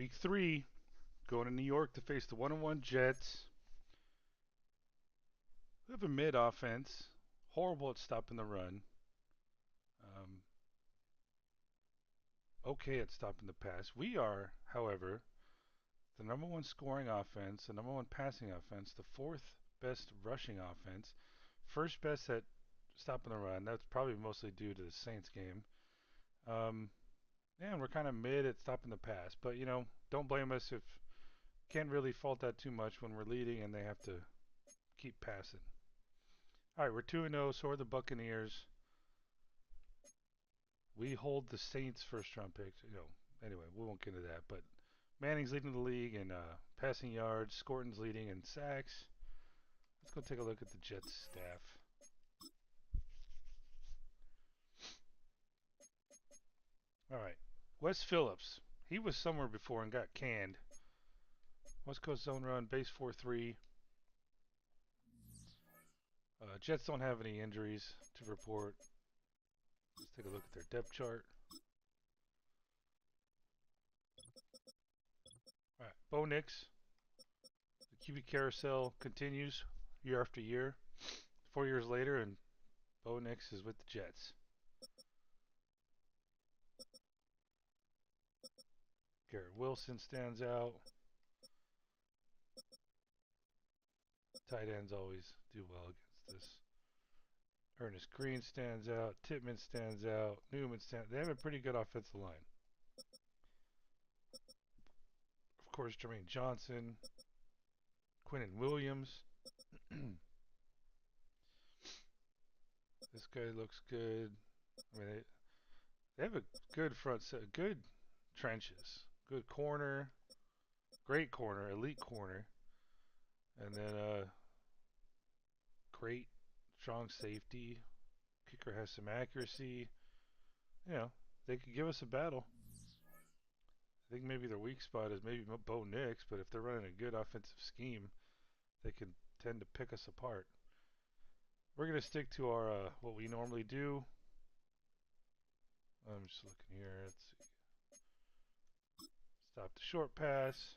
Week 3, going to New York to face the 1-1 Jets. We have a mid offense, horrible at stopping the run, um, okay at stopping the pass. We are, however, the number one scoring offense, the number one passing offense, the fourth best rushing offense, first best at stopping the run. That's probably mostly due to the Saints game. And we're kind of mid at stopping the pass. But, don't blame us if can't really fault that too much when we're leading and they have to keep passing. All right, we're 2-0, so are the Buccaneers. We hold the Saints' first-round pick. Anyway, we won't get into that. But Manning's leading the league in passing yards. Scorton's leading in sacks. Let's go take a look at the Jets staff. All right, Wes Phillips. He was somewhere before and got canned. West Coast zone run, base 4-3. Jets don't have any injuries to report. Let's take a look at their depth chart. All right, Bo Nix. The QB carousel continues year after year. 4 years later, and Bo Nix is with the Jets. Garrett Wilson stands out. Tight ends always do well against this. Ernest Green stands out. Tippmann stands out. Newman stands. They have a pretty good offensive line. Of course, Jermaine Johnson, Quinnen Williams. This guy looks good. I mean, they have a good front set, good trenches, good corner, great corner, elite corner, and then great strong safety. Kicker has some accuracy. They could give us a battle. I think maybe their weak spot is maybe Bo Nix, but if they're running a good offensive scheme, they can tend to pick us apart. We're going to stick to our what we normally do. I'm just looking here. Let's see. Stop the short pass.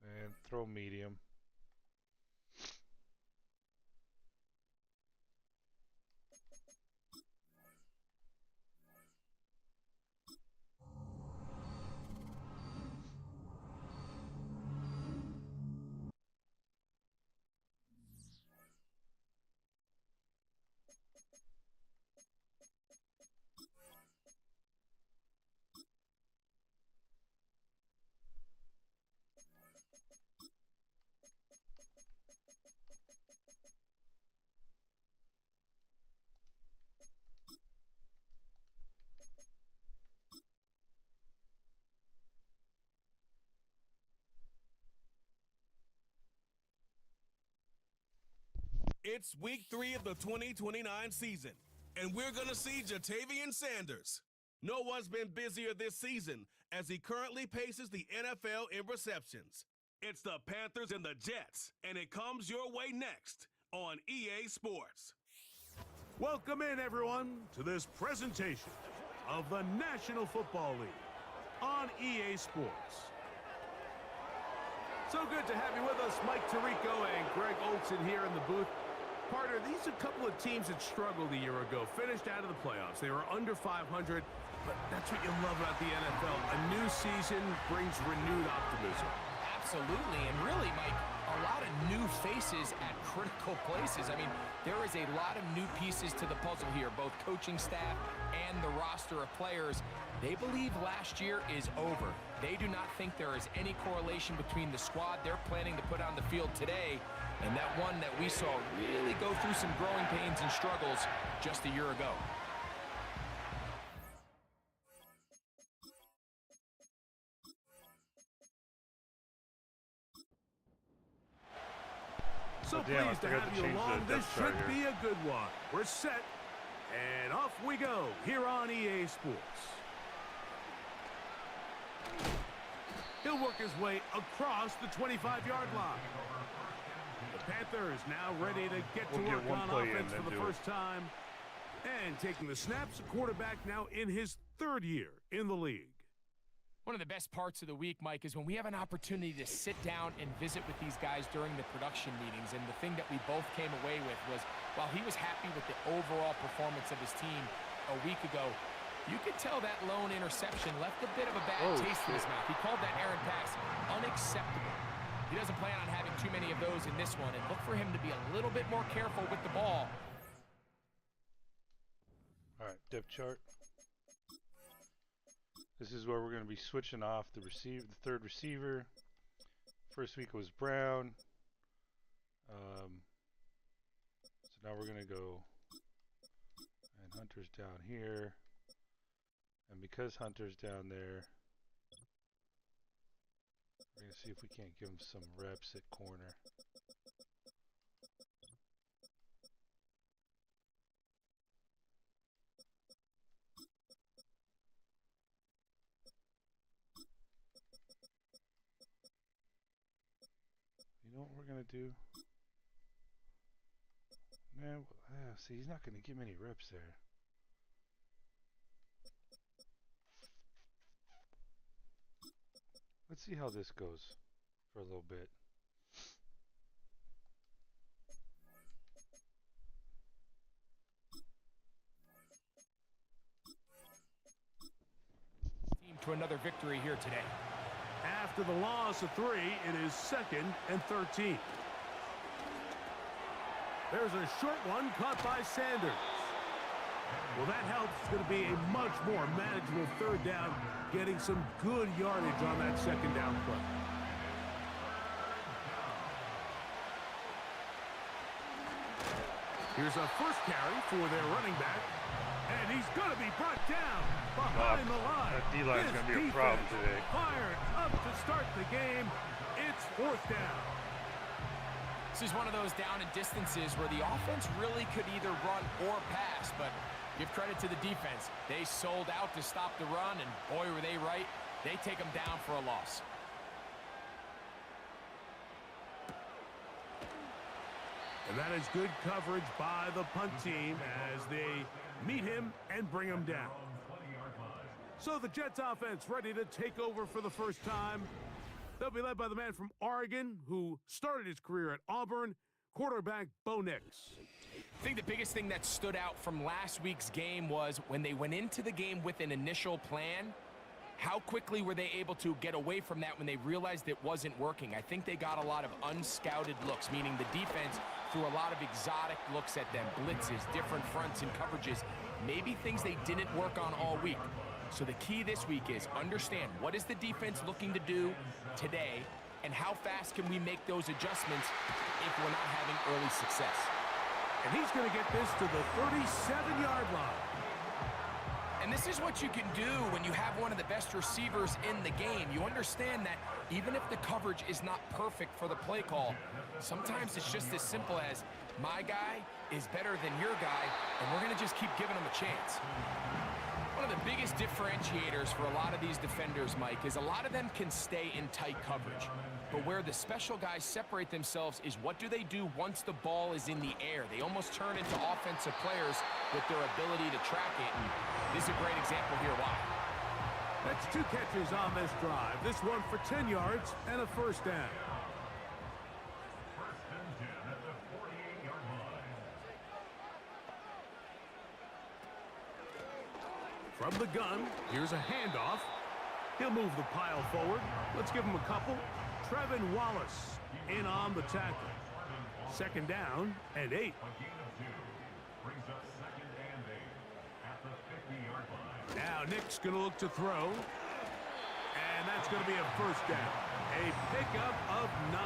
And throw medium. It's week 3 of the 2029 season, and we're going to see Ja'Tavion Sanders. No one's been busier this season as he currently paces the NFL in receptions. It's the Panthers and the Jets, and it comes your way next on EA Sports. Welcome in, everyone, to this presentation of the National Football League on EA Sports. So good to have you with us, Mike Tirico and Greg Olson here in the booth. Partner, these are a couple of teams that struggled a year ago, finished out of the playoffs. They were under 500, but that's what you love about the NFL. A new season brings renewed optimism. Absolutely, and really, Mike, a lot of new faces at critical places. I mean, there is a lot of new pieces to the puzzle here, both coaching staff and the roster of players. They believe last year is over. They do not think there is any correlation between the squad they're planning to put on the field today and that one that we saw really go through some growing pains and struggles just a year ago. So pleased to have you along. This should be a good one. We're set, and off we go here on EA Sports. He'll work his way across the 25-yard line. The Panthers now ready to get to work on offense for the first time. And taking the snaps, a quarterback now in his 3rd year in the league. One of the best parts of the week, Mike, is when we have an opportunity to sit down and visit with these guys during the production meetings. And the thing that we both came away with was, while he was happy with the overall performance of his team a week ago, you could tell that lone interception left a bit of a bad taste in his mouth. He called that errant pass unacceptable. He doesn't plan on having too many of those in this one, and look for him to be a little bit more careful with the ball. All right, depth chart. This is where we're going to be switching off the 3rd receiver. First week was Brown. So now we're going to go, and Hunter's down here. And because Hunter's down there, we're going to see if we can't give him some reps at corner. You know what we're going to do? Man, see, he's not going to give me any reps there. Let's see how this goes for a little bit. Team to another victory here today. After the loss of 3, it is 2nd and 13. There's a short one caught by Sanders. Well, that helps. It's going to be a much more manageable 3rd down, getting some good yardage on that 2nd down play. Here's a first carry for their running back, and he's going to be brought down behind the line. That D-line's going to be a problem today. Fired up to start the game. It's 4th down. This is one of those down and distances where the offense really could either run or pass, but give credit to the defense. They sold out to stop the run, and boy, were they right. They take them down for a loss. And that is good coverage by the punt team as they meet him and bring him down. So the Jets offense ready to take over for the first time. They'll be led by the man from Oregon who started his career at Auburn, quarterback Bo Nix. I think the biggest thing that stood out from last week's game was when they went into the game with an initial plan, how quickly were they able to get away from that when they realized it wasn't working? I think they got a lot of unscouted looks, meaning the defense threw a lot of exotic looks at them, blitzes, different fronts and coverages, maybe things they didn't work on all week. So the key this week is understand what is the defense looking to do today and how fast can we make those adjustments if we're not having early success. And he's going to get this to the 37-yard line. And this is what you can do when you have one of the best receivers in the game. You understand that even if the coverage is not perfect for the play call, sometimes it's just as simple as my guy is better than your guy, and we're going to just keep giving him a chance. One of the biggest differentiators for a lot of these defenders, Mike, is a lot of them can stay in tight coverage. But where the special guys separate themselves is what do they do once the ball is in the air? They almost turn into offensive players with their ability to track it. And this is a great example here why. That's 2 catches on this drive. This one for 10 yards and a first down. From the gun, here's a handoff. He'll move the pile forward. Let's give him a couple. Trevin Wallace in on the tackle. 2nd down and 8. Now Nick's going to look to throw. And that's going to be a first down. A pickup of 9.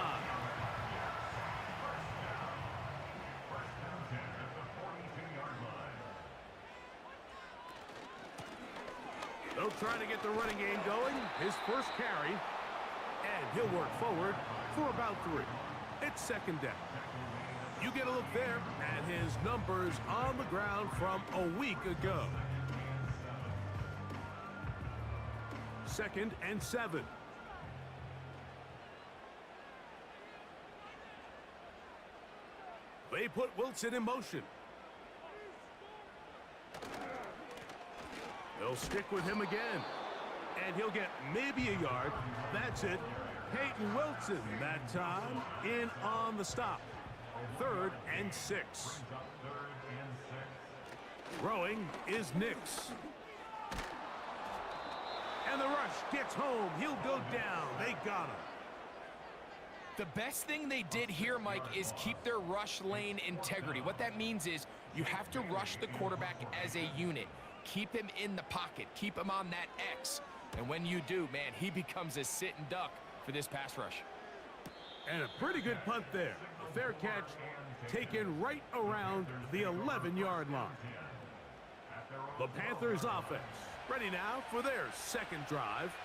They'll try to get the running game going. His first carry. And he'll work forward for about 3. It's 2nd down. You get a look there at his numbers on the ground from a week ago. 2nd and 7. They put Wilson in motion. They'll stick with him again. And he'll get maybe a yard. That's it. Peyton Wilson that time in on the stop. 3rd and 6. Throwing is Nix. And the rush gets home. He'll go down. They got him. The best thing they did here, Mike, is keep their rush lane integrity. What that means is you have to rush the quarterback as a unit. Keep him in the pocket. Keep him on that X. And when you do, man, he becomes a sitting duck for this pass rush. And a pretty good punt there. A fair catch taken right around the 11-yard line. The Panthers offense ready now for their second drive.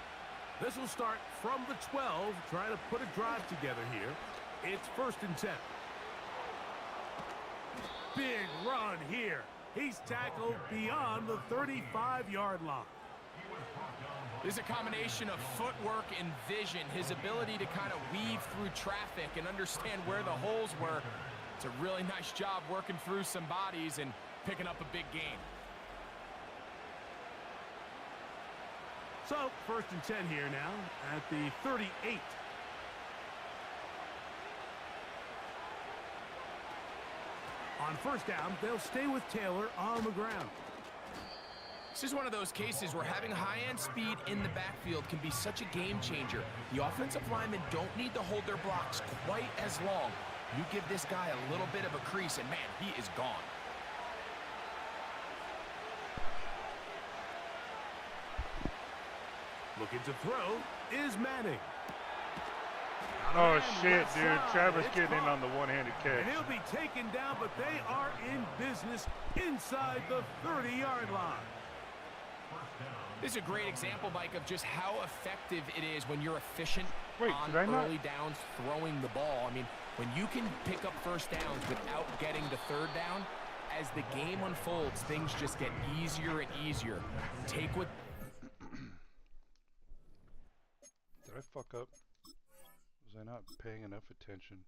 This will start from the 12, trying to put a drive together here. It's 1st and 10. Big run here. He's tackled beyond the 35-yard line. This is a combination of footwork and vision, his ability to kind of weave through traffic and understand where the holes were. It's a really nice job working through some bodies and picking up a big gain. So, 1st and 10 here now at the 38. On 1st down, they'll stay with Taylor on the ground. This is one of those cases where having high-end speed in the backfield can be such a game changer. The offensive linemen don't need to hold their blocks quite as long. You give this guy a little bit of a crease, and man, he is gone. Looking to throw is Manning. Oh, shit, dude. Travis getting in on the one-handed catch. And he'll be taken down, but they are in business inside the 30-yard line. This is a great example, Mike, of just how effective it is when you're efficient on early downs throwing the ball. I mean, when you can pick up 1st downs without getting to 3rd down, as the game unfolds, things just get easier and easier. Take what... Did I fuck up? Was I not paying enough attention?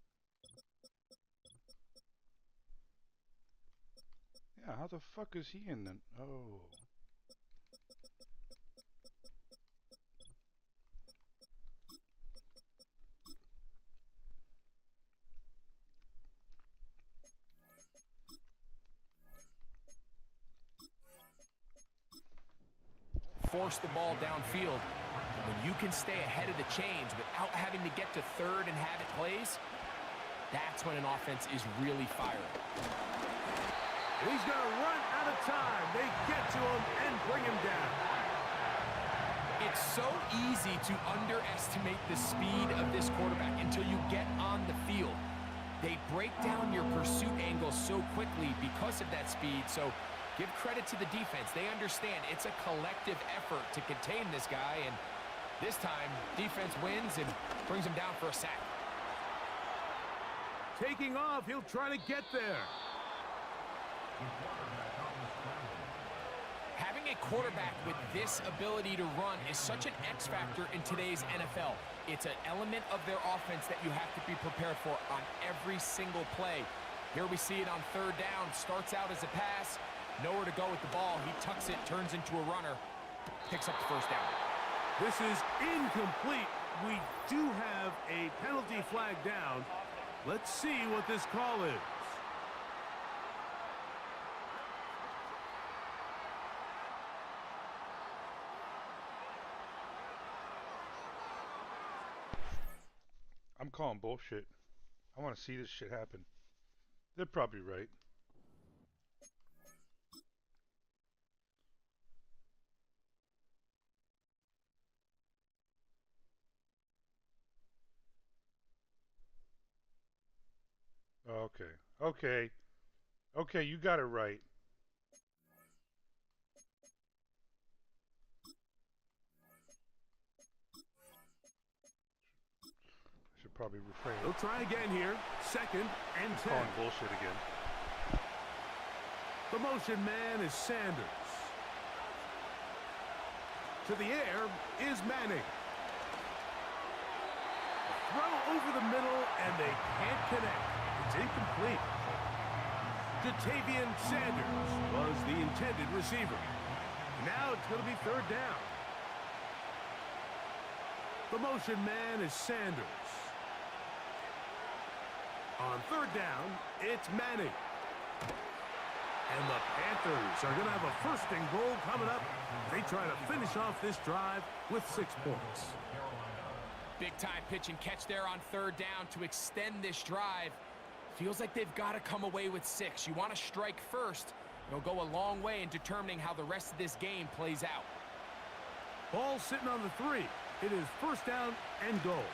Yeah, how the fuck is he in then? Oh. Force the ball downfield. When you can stay ahead of the chains without having to get to 3rd and have it plays, that's when an offense is really firing. He's going to run out of time. They get to him and bring him down. It's so easy to underestimate the speed of this quarterback until you get on the field. They break down your pursuit angles so quickly because of that speed, so give credit to the defense. They understand it's a collective effort to contain this guy, and this time, defense wins and brings him down for a sack. Taking off, he'll try to get there. Having a quarterback with this ability to run is such an X factor in today's NFL. It's an element of their offense that you have to be prepared for on every single play. Here we see it on 3rd down. Starts out as a pass. Nowhere to go with the ball. He tucks it, turns into a runner, picks up the 1st down. This is incomplete. We do have a penalty flag down. Let's see what this call is. I'm calling bullshit. I want to see this shit happen. They're probably right. Okay, you got it right. I should probably refrain. They'll try again here. 2nd and 10. Calling bullshit again. The motion man is Sanders. To the air is Manning. Throw over the middle, and they can't connect. It's incomplete. Jatavian Sanders was the intended receiver. Now it's going to be third down. The motion man is Sanders. On third down, it's Manning. And the Panthers are going to have a first and goal coming up. They try to finish off this drive with 6 points. Big-time pitch and catch there on third down to extend this drive. Feels like they've got to come away with 6. You want to strike first. It'll go a long way in determining how the rest of this game plays out. Ball sitting on the 3. It is first down and goal.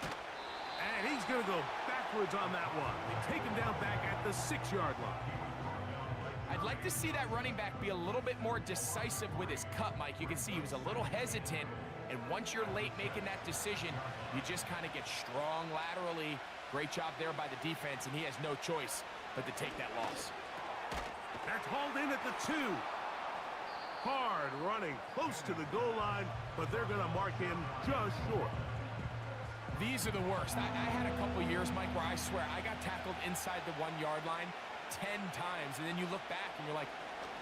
And he's going to go backwards on that one. They take him down back at the 6-yard line. I'd like to see that running back be a little bit more decisive with his cut, Mike. You can see he was a little hesitant, and once you're late making that decision, you just kind of get strong laterally. Great job there by the defense, and he has no choice but to take that loss. That's hauled in at the 2. Hard running close to the goal line, but they're going to mark him just short. These are the worst. I had a couple years, Mike, where I swear I got tackled inside the 1-yard line 10 times, and then you look back and you're like,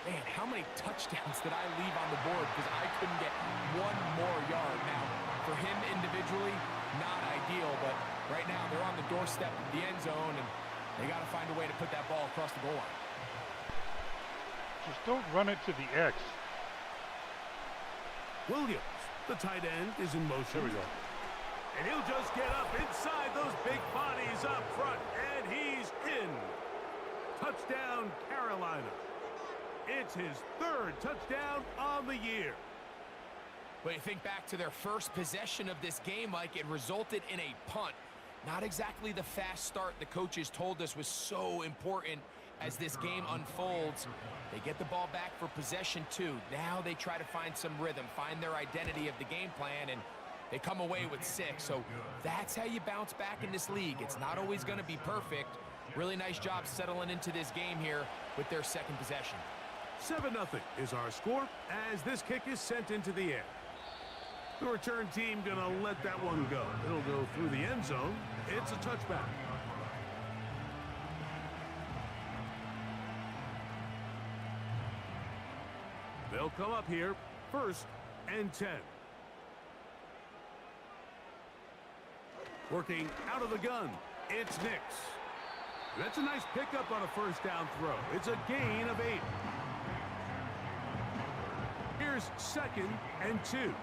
man, how many touchdowns did I leave on the board because I couldn't get 1 more yard? Now, for him individually, not ideal, but right now they're on the doorstep of the end zone, and they got to find a way to put that ball across the goal line. Just don't run it to the X. Williams, the tight end, is in motion. There we go. And he'll just get up inside those big bodies up front, and he's in. Touchdown, Carolina. It's his 3rd touchdown on the year. But you think back to their first possession of this game, Mike, it resulted in a punt. Not exactly the fast start the coaches told us was so important as this game unfolds. They get the ball back for possession 2. Now they try to find some rhythm, find their identity of the game plan, and they come away with 6. So that's how you bounce back in this league. It's not always going to be perfect. Really nice job settling into this game here with their 2nd possession. 7-0 is our score as this kick is sent into the air. The return team going to let that one go. It'll go through the end zone. It's a touchback. They'll come up here, 1st and 10. Working out of the gun, it's Nix. That's a nice pickup on a first down throw. It's a gain of 8. Here's 2nd and 2.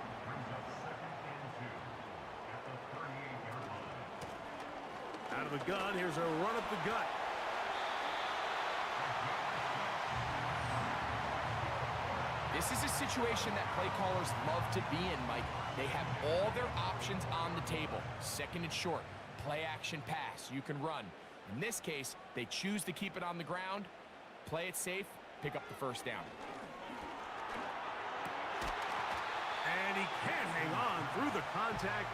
Out of the gun, here's a run up the gut. This is a situation that play callers love to be in, Mike. They have all their options on the table. 2nd and short, play action pass, you can run. In this case, they choose to keep it on the ground, play it safe, pick up the first down. And he can't hang on through the contact.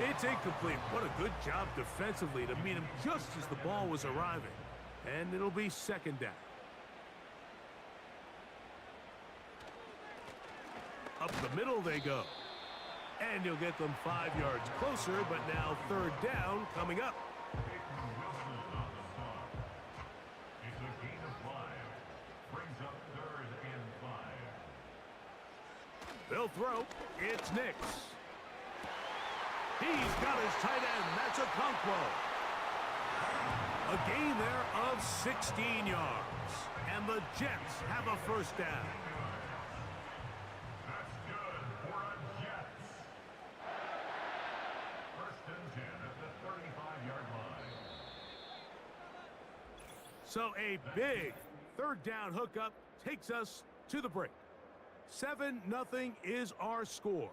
It's incomplete. What a good job defensively to meet him just as the ball was arriving. And it'll be 2nd down. Up the middle they go. And he'll get them 5 yards closer, but now 3rd down coming up. They'll throw. It's Nix. He's got his tight end. That's a Okonkwo. A gain there of 16 yards. And the Jets have a first down. That's good for a Jets. 1st and 10 at the 35-yard line. So a big 3rd down hookup takes us to the break. 7-0 is our score.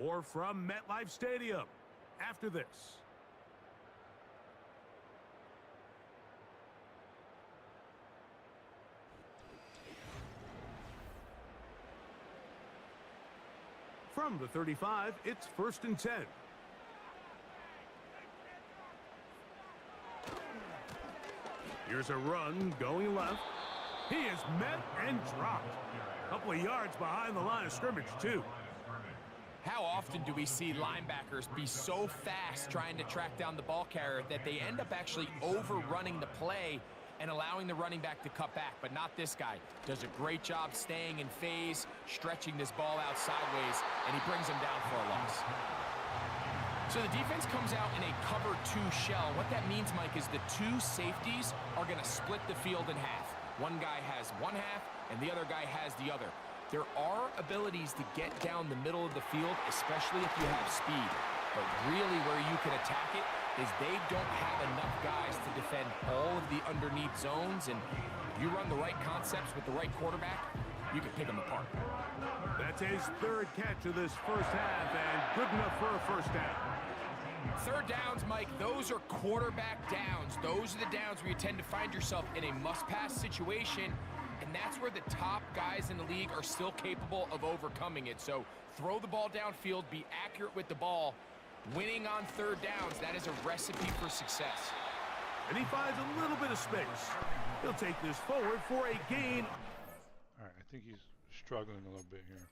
More from MetLife Stadium after this. From the 35, it's 1st and 10. Here's a run going left. He is met and dropped. A couple of yards behind the line of scrimmage, too. How often do we see linebackers be so fast trying to track down the ball carrier that they end up actually overrunning the play and allowing the running back to cut back, but not this guy. Does a great job staying in phase, stretching this ball out sideways, and he brings him down for a loss. So the defense comes out in a cover 2 shell. What that means, Mike, is the 2 safeties are going to split the field in half. One guy has one half, and the other guy has the other. There are abilities to get down the middle of the field, especially if you have speed. But really where you can attack it is they don't have enough guys to defend all of the underneath zones, and if you run the right concepts with the right quarterback, you can pick them apart. That's his 3rd catch of this first half, and good enough for a first down. 3rd downs, Mike, those are quarterback downs. Those are the downs where you tend to find yourself in a must-pass situation, and that's where the top guys in the league are still capable of overcoming it. So throw the ball downfield, be accurate with the ball. Winning on 3rd downs, that is a recipe for success. And he finds a little bit of space. He'll take this forward for a gain. All right, I think he's struggling a little bit here.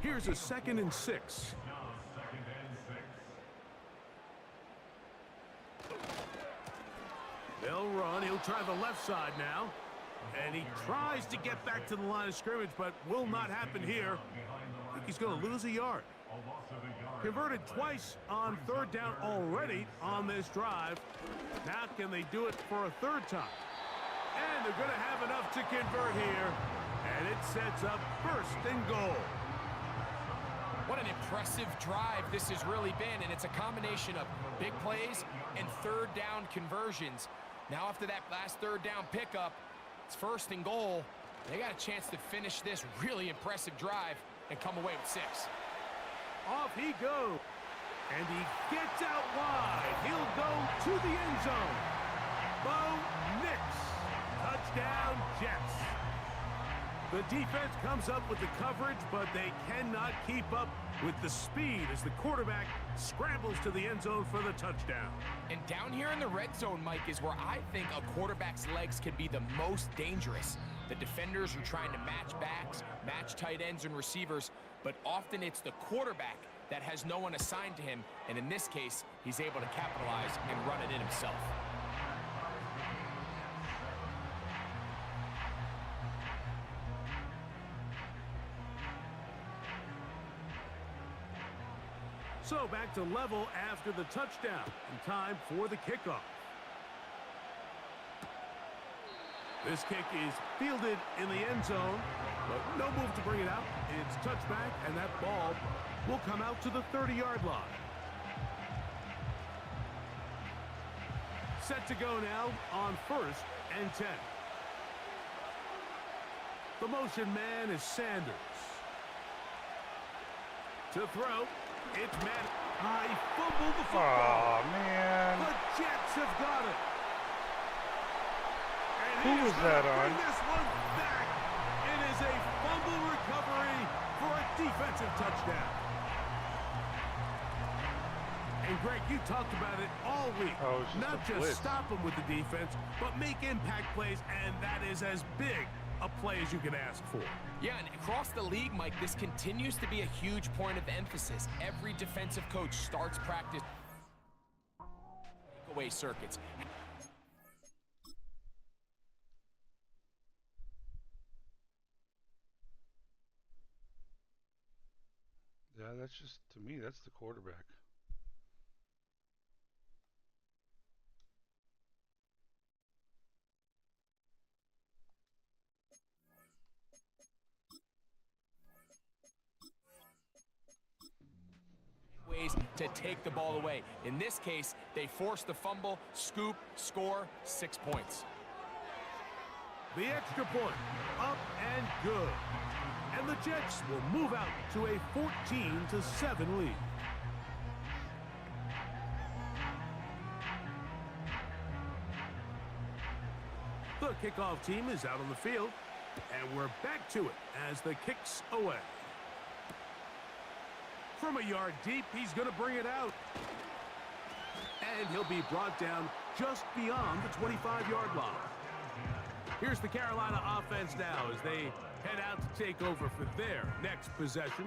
Here's a 2nd and 6. Now 2nd and 6. They'll run. He'll try the left side now. And he tries to get back to the line of scrimmage, but will not happen here. I think he's going to lose a yard. Converted twice on 3rd down already on this drive. Now can they do it for a 3rd time? And they're going to have enough to convert here. And it sets up 1st and goal. What an impressive drive this has really been, and it's a combination of big plays and 3rd down conversions. Now after that last 3rd down pickup, it's 1st and goal. They got a chance to finish this really impressive drive and come away with 6. Off he goes. And he gets out wide. He'll go to the end zone. Bo Nix. Touchdown, Jets. The defense comes up with the coverage, but they cannot keep up with the speed as the quarterback scrambles to the end zone for the touchdown. And down here in the red zone, Mike, is where I think a quarterback's legs can be the most dangerous. The defenders are trying to match backs, match tight ends and receivers, but often it's the quarterback that has no one assigned to him, and in this case, he's able to capitalize and run it in himself. So back to level after the touchdown, and time for the kickoff. This kick is fielded in the end zone, but no move to bring it out. It's touchback, and that ball will come out to the 30-yard line. Set to go now on 1st and 10. The motion man is Sanders. To throw, it's Madden. He fumbled the football. Oh, man. The Jets have got it. And Who was that on? bring this one back. It is a fumble recovery for a defensive touchdown. And Greg, you talked about it all week. Oh, it was just Not a just blitz. stop them with the defense, but make impact plays, and that is as big a play as you can ask for. Yeah, and across the league, Mike, this continues to be a huge point of emphasis. Every defensive coach starts practice takeaway circuits. Yeah, that's just, to me, that's the quarterback. Ways to take the ball away. In this case, they force the fumble, scoop, score, 6 points. The extra point, up and good. And the Jets will move out to a 14-7 lead. The kickoff team is out on the field, and we're back to it as the kick's away. From a yard deep, he's going to bring it out. And he'll be brought down just beyond the 25-yard line. Here's the Carolina offense now as they head out to take over for their next possession.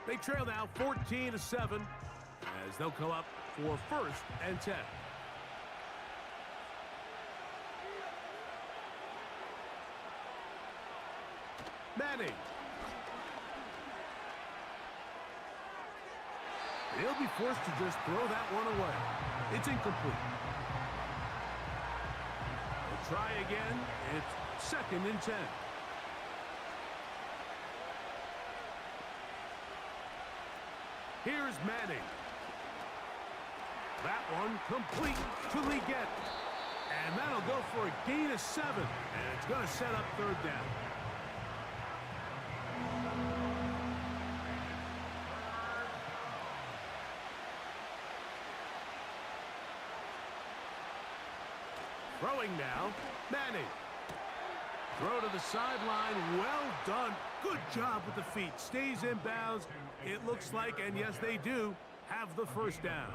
They trail now 14-7 as they'll come up for 1st and 10. Manning. He'll be forced to just throw that one away. It's incomplete. We'll try again. It's 2nd and 10. Here's Madden. That one complete to Leggett. And that'll go for a gain of 7. And it's going to set up 3rd down. Throwing now, Manning. Throw to the sideline, well done. Good job with the feet, stays in bounds. It looks like, and yes they do, have the 1st down.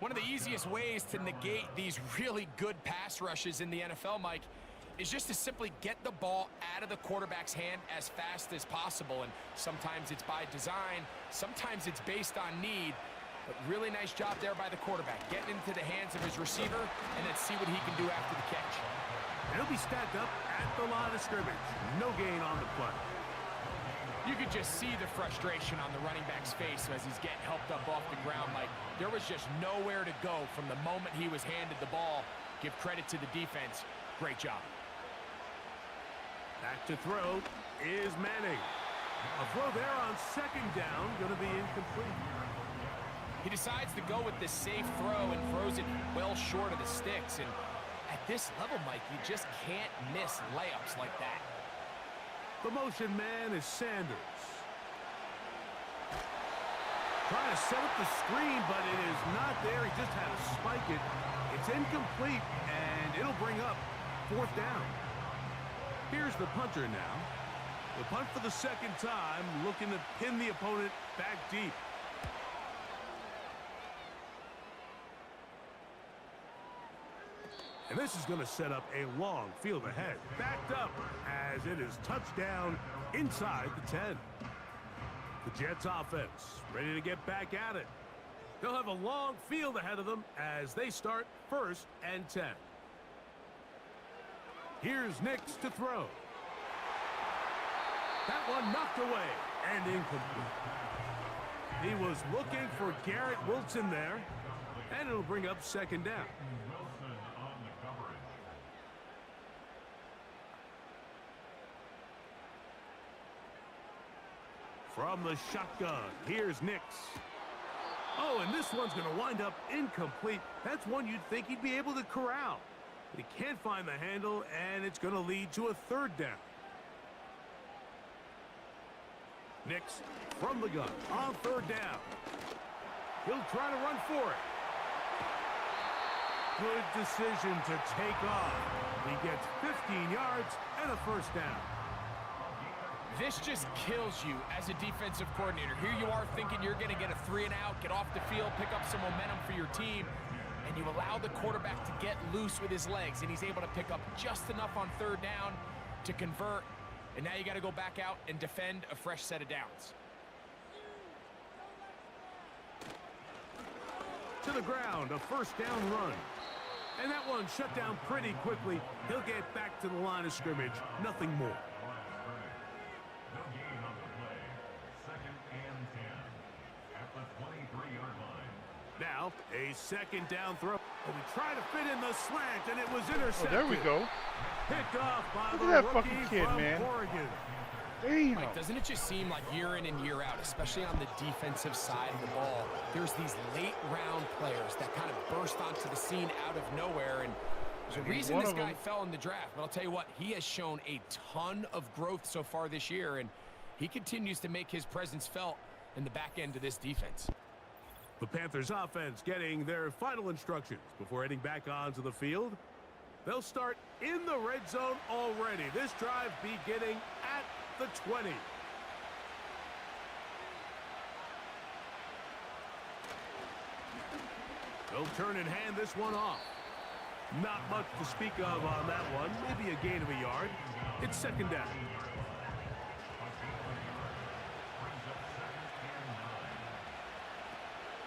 One of the easiest ways to negate these really good pass rushes in the NFL, Mike, is just to simply get the ball out of the quarterback's hand as fast as possible. And sometimes it's by design, sometimes it's based on need. But really nice job there by the quarterback, getting into the hands of his receiver, and then see what he can do after the catch. He'll be stacked up at the line of scrimmage. No gain on the play. You could just see the frustration on the running back's face as he's getting helped up off the ground. Like, there was just nowhere to go from the moment he was handed the ball. Give credit to the defense. Great job. Back to throw is Manning. A throw there on 2nd down, going to be incomplete. He decides to go with the safe throw and throws it well short of the sticks. And at this level, Mike, you just can't miss layups like that. The motion man is Sanders. Trying to set up the screen, but it is not there. He just had to spike it. It's incomplete, and it'll bring up 4th down. Here's the punter now. The punt for the 2nd time, looking to pin the opponent back deep. And this is going to set up a long field ahead. Backed up as it is touchdown inside the 10. The Jets offense ready to get back at it. They'll have a long field ahead of them as they start 1st and 10. Here's Nix to throw. That one knocked away and incomplete. He was looking for Garrett Wilson there, and it'll bring up 2nd down. From the shotgun, here's Nix. Oh, and this one's going to wind up incomplete. That's one you'd think he'd be able to corral. But he can't find the handle, and it's going to lead to a 3rd down. Nix from the gun on 3rd down. He'll try to run for it. Good decision to take off. He gets 15 yards and a 1st down. This just kills you as a defensive coordinator. Here you are thinking you're going to get a 3 and out, get off the field, pick up some momentum for your team, and you allow the quarterback to get loose with his legs, and he's able to pick up just enough on 3rd down to convert, and now you got to go back out and defend a fresh set of downs. To the ground, a 1st down run. And that one shut down pretty quickly. He'll get back to the line of scrimmage, nothing more. No gain on the play. 2nd and 10 at the 23-yard line. Now, a 2nd down throw. And we try to fit in the slant, and it was intercepted. Oh, there we go. Picked off by Look the at that rookie fucking kid, from man. Oregon. Damn. Mike, doesn't it just seem like year in and year out, especially on the defensive side of the ball, there's these late-round players that kind of burst onto the scene out of nowhere, and there's a reason this guy fell in the draft. But I'll tell you what, he has shown a ton of growth so far this year, and he continues to make his presence felt in the back end of this defense. The Panthers offense getting their final instructions before heading back onto the field. They'll start in the red zone already. This drive beginning at the 20. They'll turn and hand this one off. Not much to speak of on that one. Maybe a gain of a yard. It's second down.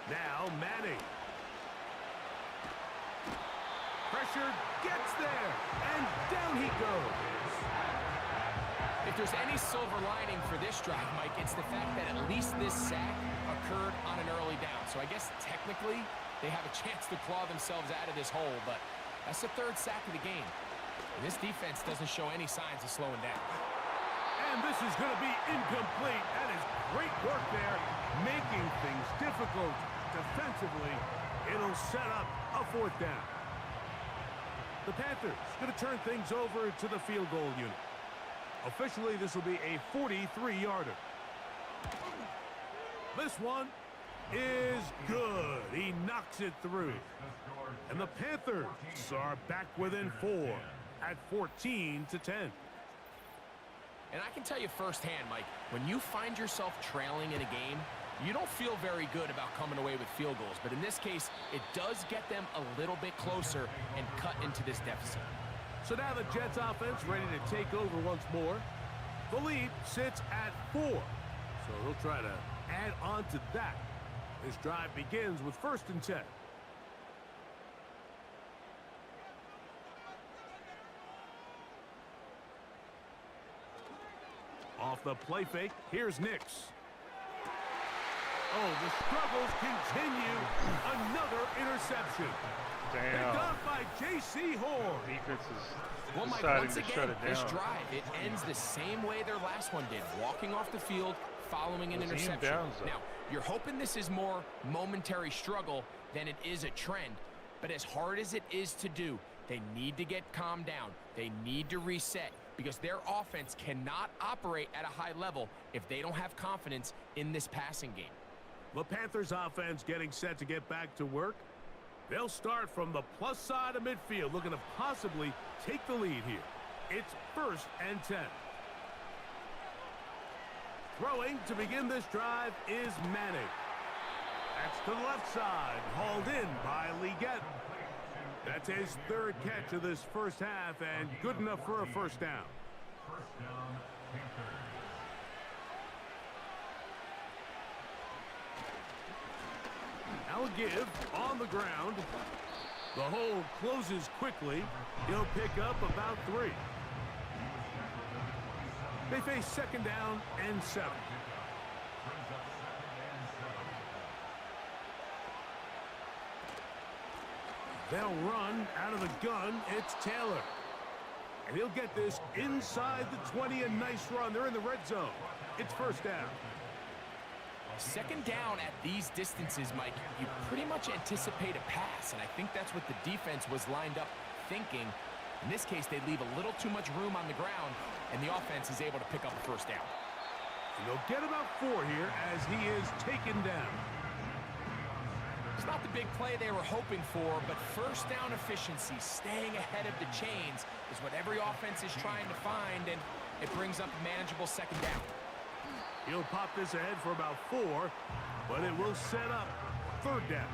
Now Manning. Pressure gets there, and down he goes. If there's any silver lining for this drive, Mike, it's the fact that at least this sack occurred on an early down. So I guess technically they have a chance to claw themselves out of this hole, but that's the third sack of the game. And this defense doesn't show any signs of slowing down. And this is going to be incomplete. That is great work there, making things difficult defensively. It'll set up a fourth down. The Panthers going to turn things over to the field goal unit. Officially, this will be a 43-yarder. This one is good. He knocks it through. And the Panthers are back within 4 at 14-10. And I can tell you firsthand, Mike, when you find yourself trailing in a game, you don't feel very good about coming away with field goals. But in this case, it does get them a little bit closer and cut into this deficit. So now the Jets offense ready to take over once more. The lead sits at 4. So they'll try to add on to that. This drive begins with 1st and 10. Off the play fake, here's Nix. Oh, the struggles continue. Another interception. Damn. Picked off by J.C. Horn. Defense is Well, Mike, deciding once to shut again, it down. this drive, it ends the same way their last one did, walking off the field, following an Was he in interception. bounds, though? Now, you're hoping this is more momentary struggle than it is a trend, but as hard as it is to do, they need to get calmed down. They need to reset because their offense cannot operate at a high level if they don't have confidence in this passing game. The Panthers offense getting set to get back to work. They'll start from the plus side of midfield, looking to possibly take the lead here. It's 1st and 10. Throwing to begin this drive is Manning. That's to the left side, hauled in by Leggett. That's his 3rd catch of this first half and good enough for a first down. First down, Panthers. Now a give on the ground. The hole closes quickly. He'll pick up about 3. They face 2nd down and 7. They'll run out of the gun. It's Taylor. And he'll get this inside the 20. A nice run. They're in the red zone. It's first down. 2nd down at these distances, Mike, you pretty much anticipate a pass, and I think that's what the defense was lined up thinking. In this case, they leave a little too much room on the ground, and the offense is able to pick up a first down. And they'll get about 4 here as he is taken down. It's not the big play they were hoping for, but first down efficiency, staying ahead of the chains, is what every offense is trying to find, and it brings up a manageable 2nd down. He'll pop this ahead for about 4, but it will set up 3rd down.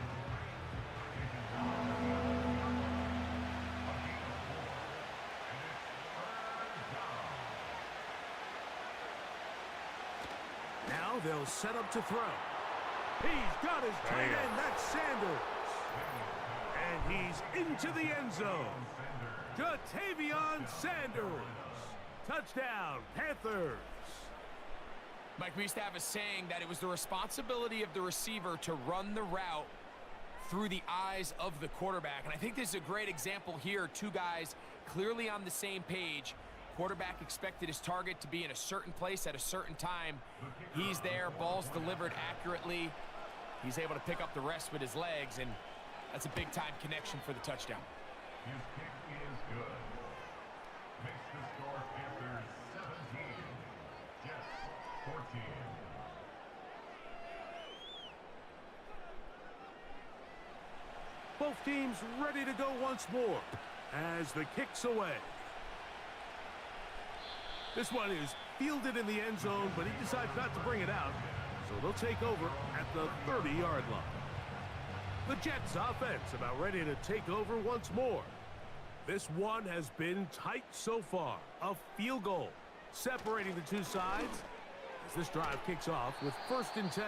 Now they'll set up to throw. He's got his tight end. That's Sanders. And he's into the end zone. Jatavion Sanders. Touchdown, Panthers. Mike, we used to have a saying that it was the responsibility of the receiver to run the route through the eyes of the quarterback. And I think this is a great example here. 2 guys clearly on the same page. Quarterback expected his target to be in a certain place at a certain time. He's there, ball's delivered accurately. He's able to pick up the rest with his legs, and that's a big-time connection for the touchdown. His kick is good. Makes the score Panthers 17. Jets 14. Both teams ready to go once more. as the kick's away. This one is fielded in the end zone, but he decides not to bring it out. So they'll take over at the 30-yard line. The Jets offense about ready to take over once more. This one has been tight so far. A field goal separating the two sides as this drive kicks off with 1st and 10.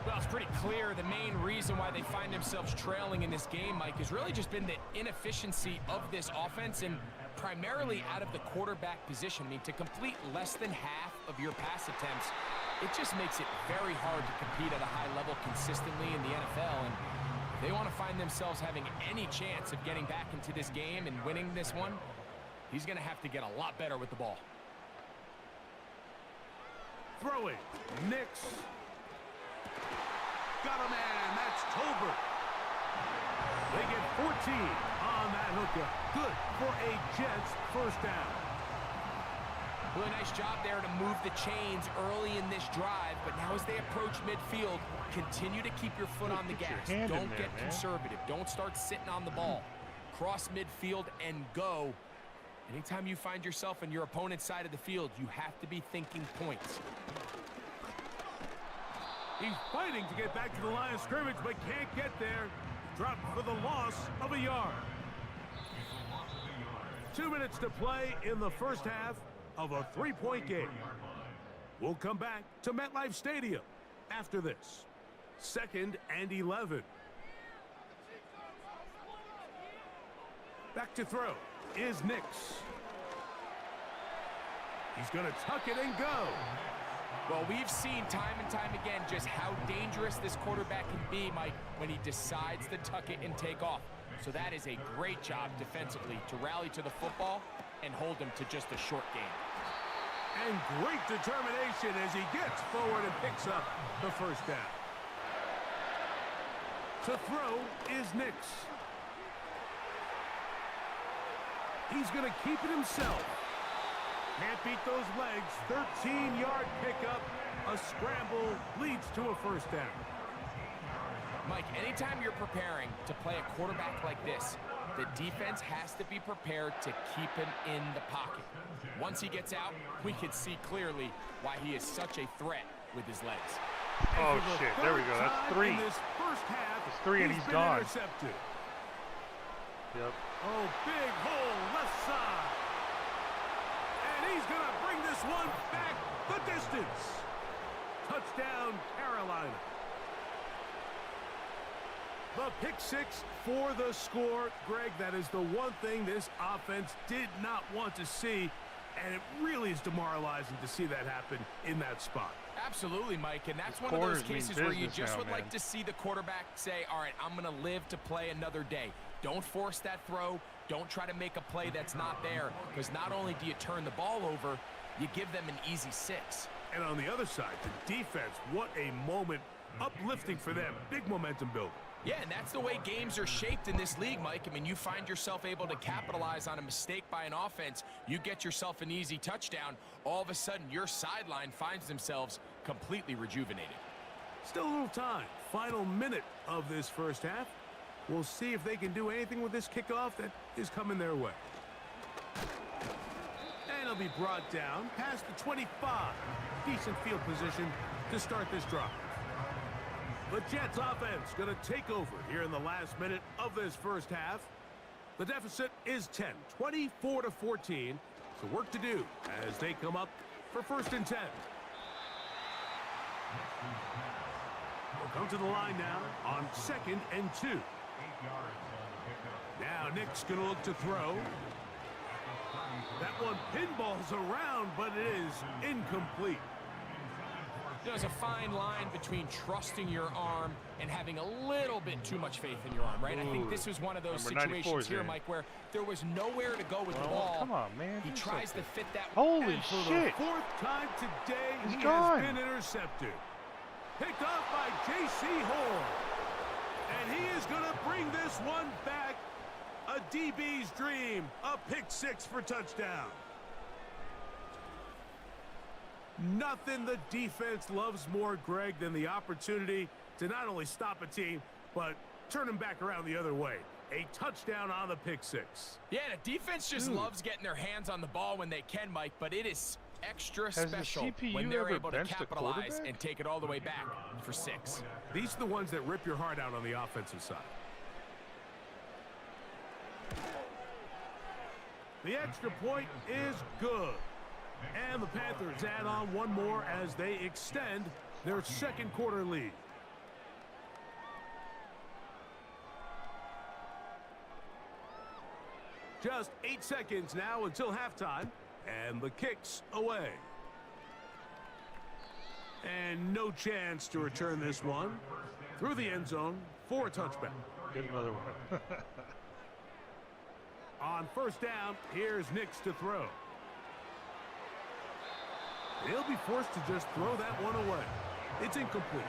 Well, it's pretty clear the main reason why they find themselves trailing in this game, Mike, has really just been the inefficiency of this offense and primarily out of the quarterback position. I mean, to complete less than half of your pass attempts, it just makes it very hard to compete at a high level consistently in the NFL. And if they want to find themselves having any chance of getting back into this game and winning this one, he's going to have to get a lot better with the ball. Throwing. Nix. Got a man. That's Tolbert. They get 14 on that hookup. Good for a Jets first down. Really nice job there to move the chains early in this drive, but now as they approach midfield, continue to keep your foot on the gas. Don't get conservative. Don't start sitting on the ball. Cross midfield and go. Anytime you find yourself on your opponent's side of the field, you have to be thinking points. He's fighting to get back to the line of scrimmage, but can't get there. Dropped for the loss of a yard. 2 minutes to play in the first half of a 3-point game. We'll come back to MetLife Stadium after this. 2nd and 11. Back to throw is Nix. He's going to tuck it and go. Well, we've seen time and time again just how dangerous this quarterback can be, Mike, when he decides to tuck it and take off. So that is a great job defensively to rally to the football and hold him to just a short game. And great determination as he gets forward and picks up the first down. To throw is Nix. He's going to keep it himself. Can't beat those legs. 13-yard pickup. A scramble leads to a first down. Mike, anytime you're preparing to play a quarterback like this, the defense has to be prepared to keep him in the pocket. Once he gets out, we can see clearly why he is such a threat with his legs. Oh, shit. There we go. That's 3. This first half, it's 3 and he's gone. Intercepted. Yep. Oh, big hole left side. And he's going to bring this one back the distance. Touchdown, Carolina. The pick six for the score. Greg, that is the one thing this offense did not want to see, and it really is demoralizing to see that happen in that spot. Absolutely, Mike, and that's one of those cases where you just would like to see the quarterback say, all right, I'm going to live to play another day. Don't force that throw. Don't try to make a play that's not there, because not only do you turn the ball over, you give them an easy 6. And on the other side, the defense, what a moment. Uplifting for them. Big momentum builder. Yeah, and that's the way games are shaped in this league, Mike. I mean, you find yourself able to capitalize on a mistake by an offense. You get yourself an easy touchdown. All of a sudden, your sideline finds themselves completely rejuvenated. Still a little time. Final minute of this first half. We'll see if they can do anything with this kickoff that is coming their way. And it'll be brought down past the 25. Decent field position to start this drive. The Jets offense going to take over here in the last minute of this first half. The deficit is 10, 24-14. So work to do as they come up for 1st and 10. We'll come to the line now on 2nd and 2. Now Nick's going to look to throw. That one pinballs around, but it is incomplete. There's a fine line between trusting your arm and having a little bit too much faith in your arm, right? I think this was one of those situations here, Mike, where there was nowhere to go with the ball. Come on, man. He tries to fit that. Holy and for shit. the 4th time today, He's he gone. has been intercepted. Picked off by J.C. Horn. And he is going to bring this one back. A DB's dream. A pick 6 for touchdown. Nothing the defense loves more, Greg, than the opportunity to not only stop a team, but turn them back around the other way. A touchdown on the pick six. Yeah, the defense just loves getting their hands on the ball when they can, Mike, but it is extra Has the special CPU when they're ever able to benched a capitalize quarterback? and take it all the way back for 6. These are the ones that rip your heart out on the offensive side. The extra point is good. And the Panthers add on one more as they extend their second quarter lead. Just 8 seconds now until halftime, and the kick's away. And no chance to return this one through the end zone for a touchback. Get another one. On first down, here's Nix to throw. He'll be forced to just throw that one away. It's incomplete.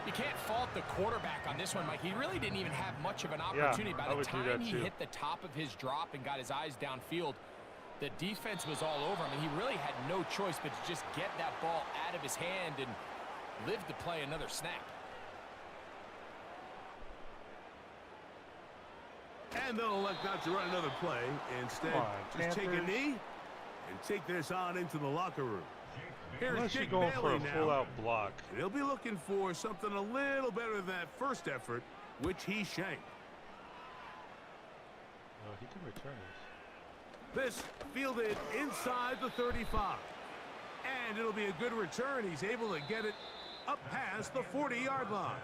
You can't fault the quarterback on this one, Mike. He really didn't even have much of an opportunity. Yeah, By the I would do time that he too. hit the top of his drop and got his eyes downfield, the defense was all over him, and he really had no choice but to just get that ball out of his hand and live to play another snap. And they'll elect not to run another play. Instead, Come on, just take a Panthers. knee and take this on into the locker room. Here's Unless you're Jake going for Bailey a now. full-out block. They'll be looking for something a little better than that first effort, which he shanked. Oh, he can return this. This fielded inside the 35. And it'll be a good return. He's able to get it up past the 40-yard line.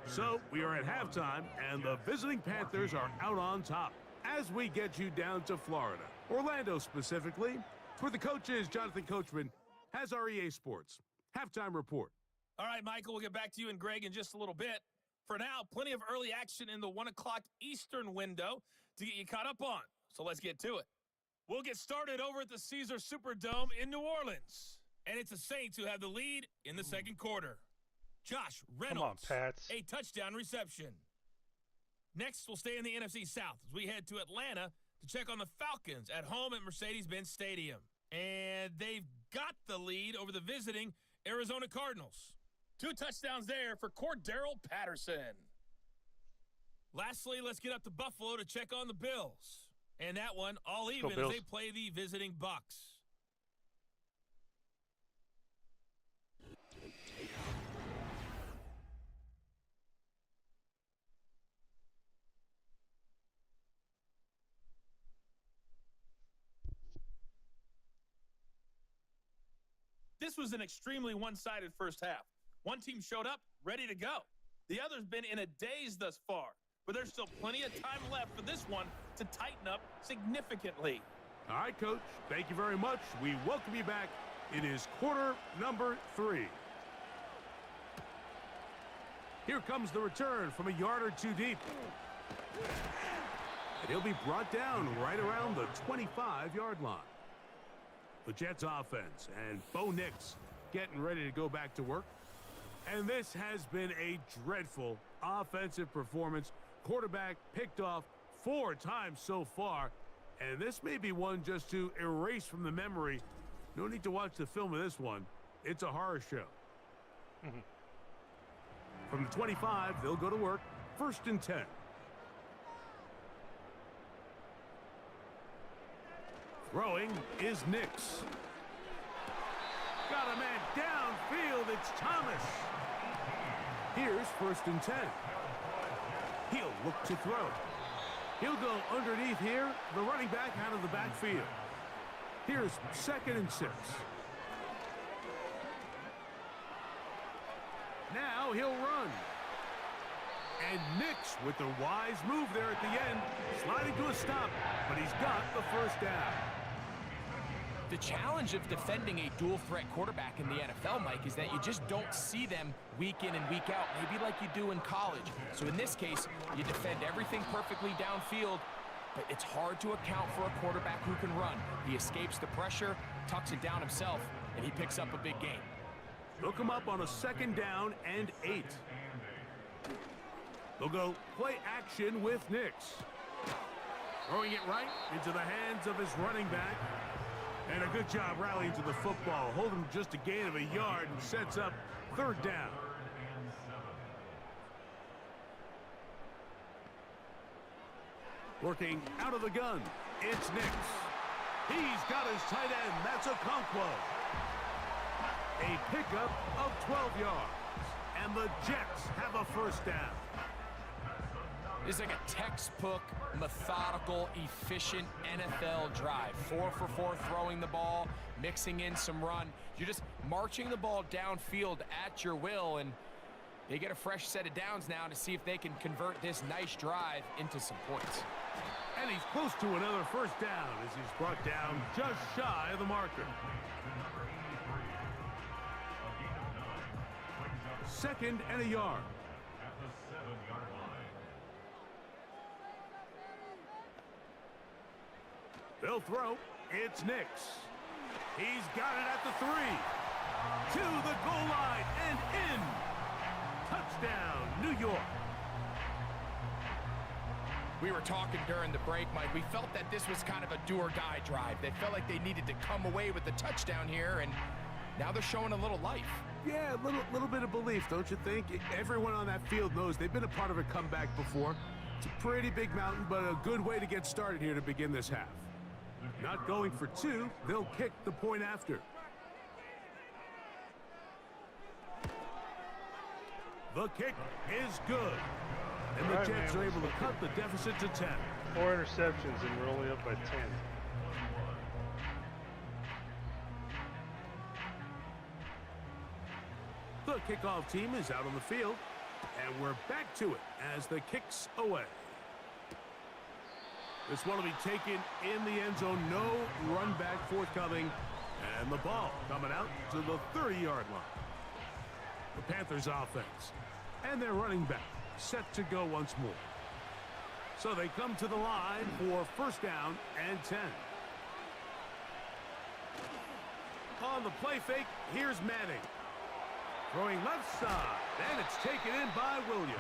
So we are at halftime, and the visiting Panthers are out on top as we get you down to Florida. Orlando specifically, where the coach is, Jonathan Coachman, has our EA Sports halftime report. All right, Michael, we'll get back to you and Greg in just a little bit. For now, plenty of early action in the 1 o'clock Eastern window to get you caught up on. So let's get to it. We'll get started over at the Caesar Superdome in New Orleans. And it's the Saints who have the lead in the second quarter. Josh Reynolds, Pats. a touchdown reception. Next, we'll stay in the NFC South as we head to Atlanta to check on the Falcons at home at Mercedes-Benz Stadium. And they've got the lead over the visiting Arizona Cardinals. 2 touchdowns there for Cordarrelle Patterson. Lastly, let's get up to Buffalo to check on the Bills. And that one all even as Bills. they play the visiting Bucks. This was an extremely one-sided first half. One team showed up, ready to go. The other's been in a daze thus far, but there's still plenty of time left for this one to tighten up significantly. All right, Coach, thank you very much. We welcome you back. It is quarter number 3. Here comes the return from a yard or 2 deep. And he'll be brought down right around the 25-yard line. The Jets offense and Bo Nix getting ready to go back to work. And this has been a dreadful offensive performance. Quarterback picked off 4 times so far. And this may be one just to erase from the memory. No need to watch the film of this one. It's a horror show. From the 25, they'll go to work. 1st and 10. Throwing is Nix. Got a man downfield. It's Thomas. Here's 1st and 10. He'll look to throw. He'll go underneath here. The running back out of the backfield. Here's 2nd and 6. Now he'll run. And Nix with the wise move there at the end. Sliding to a stop, but he's got the first down. The challenge of defending a dual-threat quarterback in the NFL, Mike, is that you just don't see them week in and week out, maybe like you do in college. So in this case, you defend everything perfectly downfield, but it's hard to account for a quarterback who can run. He escapes the pressure, tucks it down himself, and he picks up a big gain. They'll come up on a 2nd down and 8. They'll go play action with Nix. Throwing it right into the hands of his running back. And a good job rallying to the football. Holding just a gain of a yard and sets up 3rd down. Working out of the gun, it's Nix. He's got his tight end. That's a Okonkwo. A pickup of 12 yards. And the Jets have a first down. This is like a textbook, methodical, efficient NFL drive. 4 for 4 throwing the ball, mixing in some run. You're just marching the ball downfield at your will, and they get a fresh set of downs now to see if they can convert this nice drive into some points. And he's close to another first down as he's brought down just shy of the marker. Second and a yard. At the 7-yard line. They'll throw. It's Nix. He's got it at the 3. To the goal line and in. Touchdown, New York. We were talking during the break, Mike. We felt that this was kind of a do-or-die drive. They felt like they needed to come away with the touchdown here, and now they're showing a little life. Yeah, a little bit of belief, don't you think? Everyone on that field knows they've been a part of a comeback before. It's a pretty big mountain, but a good way to get started here to begin this half. Not going for 2, they'll kick the point after. The kick is good. And the Jets are able to cut the deficit to 10. 4 interceptions, and we're only up by 10. The kickoff team is out on the field, and we're back to it as the kick's away. This one will be taken in the end zone. No run back forthcoming, and the ball coming out to the 30-yard line. The Panthers offense and their running back set to go once more. So they come to the line for first down and 10. On the play fake, here's Madden. Throwing left side, and it's taken in by Williams.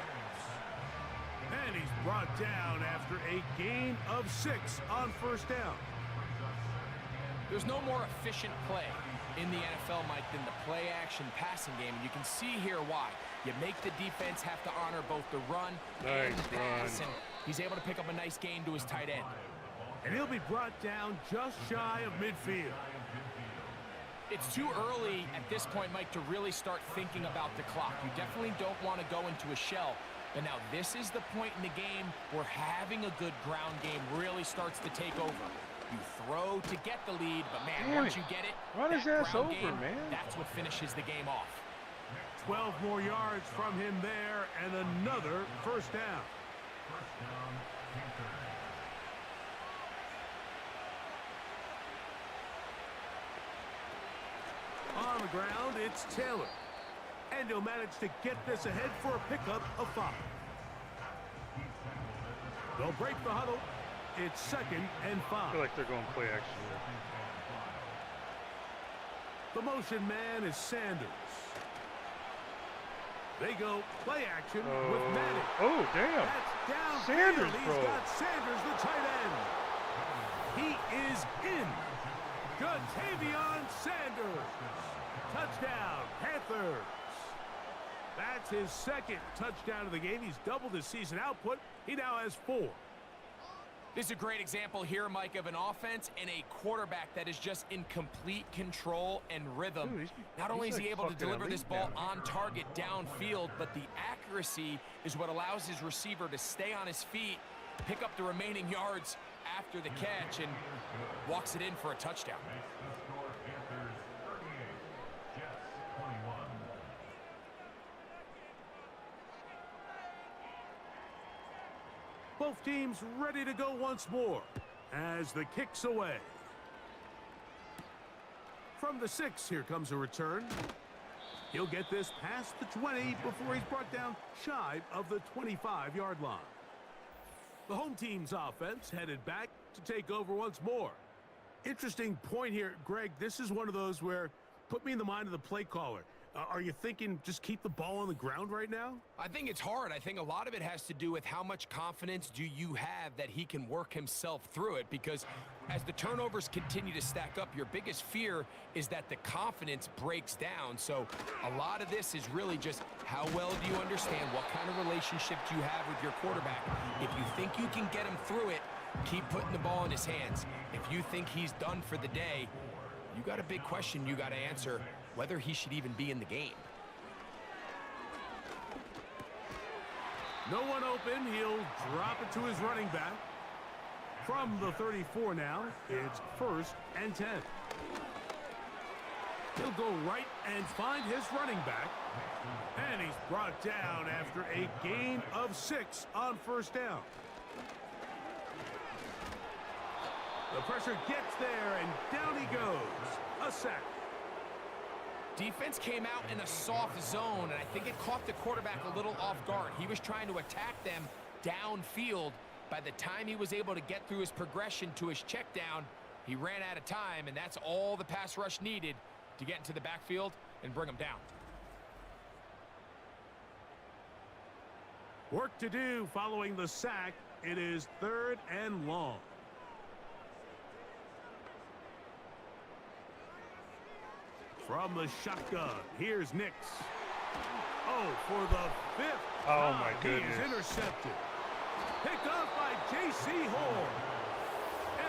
And he's brought down after a gain of 6 on first down. There's no more efficient play in the NFL, Mike, than the play-action passing game. And you can see here why. You make the defense have to honor both the run and the pass, and he's able to pick up a nice gain to his tight end. And he'll be brought down just shy of midfield. It's too early at this point, Mike, to really start thinking about the clock. You definitely don't want to go into a shell. But now this is the point in the game where having a good ground game really starts to take over. You throw to get the lead, but man, once you get it, run his ass over, man. That's what finishes the game off. 12 more yards from him there, and another first down. First down, Panthers. On the ground, it's Taylor. And he'll manage to get this ahead for a pickup of 5. They'll break the huddle. It's second and 5. I feel like they're going play action here. The motion man is Sanders. They go play action with Madden. Oh, damn. That's downfield. Sanders, He's bro. got Sanders, the tight end. He is in. Jatavion Sanders. Touchdown, Panthers. That's his second touchdown of the game. He's doubled his season output. He now has 4. This is a great example here, Mike, of an offense and a quarterback that is just in complete control and rhythm. Dude, Not only is he like able to fucking deliver this elite ball down on target downfield, but the accuracy is what allows his receiver to stay on his feet, pick up the remaining yards after the catch, and walks it in for a touchdown. Makes the score Panthers 38, Jets 21. Both teams ready to go once more as the kick's away. From the 6, here comes a return. He'll get this past the 20 before he's brought down shy of the 25-yard line. The home team's offense headed back to take over once more. Interesting point here, Greg. This is one of those where, put me in the mind of the play caller. Are you thinking just keep the ball on the ground right now? I think it's hard. I think a lot of it has to do with how much confidence do you have that he can work himself through it, because as the turnovers continue to stack up, your biggest fear is that the confidence breaks down. So a lot of this is really just how well do you understand, what kind of relationship do you have with your quarterback. If you think you can get him through it, Keep putting the ball in his hands. If you think he's done for the day, you got a big question you got to answer, whether he should even be in the game. No one open. He'll drop it to his running back. From the 34 now, it's 1st and 10. He'll go right and find his running back. And he's brought down after a gain of 6 on 1st down. The pressure gets there, and down he goes. A sack. Defense came out in a soft zone, and I think it caught the quarterback a little off guard. He was trying to attack them downfield. By the time he was able to get through his progression to his check down, he ran out of time, and that's all the pass rush needed to get into the backfield and bring him down. Work to do following the sack. It is 3rd and long. From the shotgun, here's Nix. Oh, for the 5th. Oh, my goodness. He is intercepted. Picked up by J.C. Horn.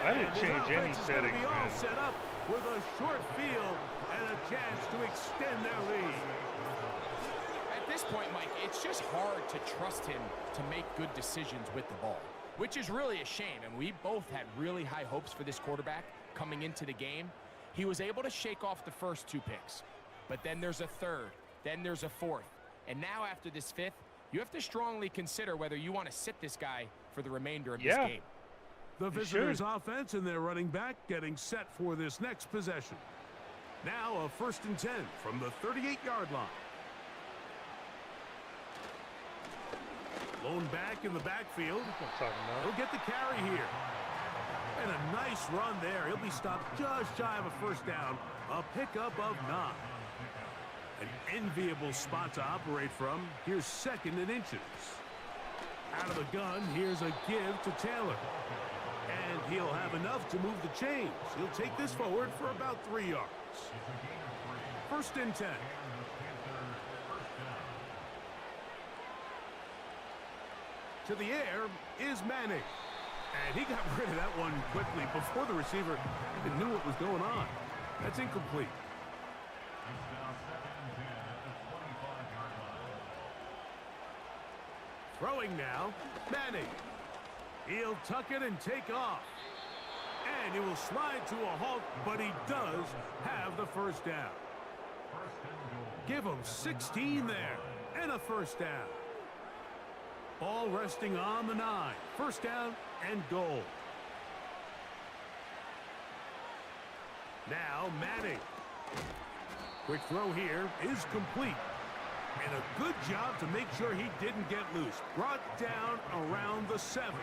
I didn't change any settings, be all man. set up with a short field and a chance to extend their lead. At this point, Mike, it's just hard to trust him to make good decisions with the ball, which is really a shame. And we both had really high hopes for this quarterback coming into the game. He was able to shake off the first 2 picks, but then there's a 3rd, then there's a 4th, and now after this 5th, you have to strongly consider whether you want to sit this guy for the remainder of this game. The visitors' offense and their running back getting set for this next possession. Now a 1st and 10 from the 38-yard line. Lone back in the backfield. He'll get the carry here. And a nice run there. He'll be stopped just shy of a 1st down. A pickup of 9. An enviable spot to operate from. Here's 2nd and inches. Out of the gun, here's a give to Taylor. And he'll have enough to move the chains. He'll take this forward for about 3 yards. 1st and 10. To the air is Manning. And he got rid of that one quickly before the receiver even knew what was going on. That's incomplete. Throwing now, Manning. He'll tuck it and take off. And he will slide to a halt, but he does have the 1st down. Give him 16 there, and a 1st down. Ball resting on the 9. 1st down and goal. Now Manning. Quick throw here is complete. And a good job to make sure he didn't get loose. Brought down around the 7.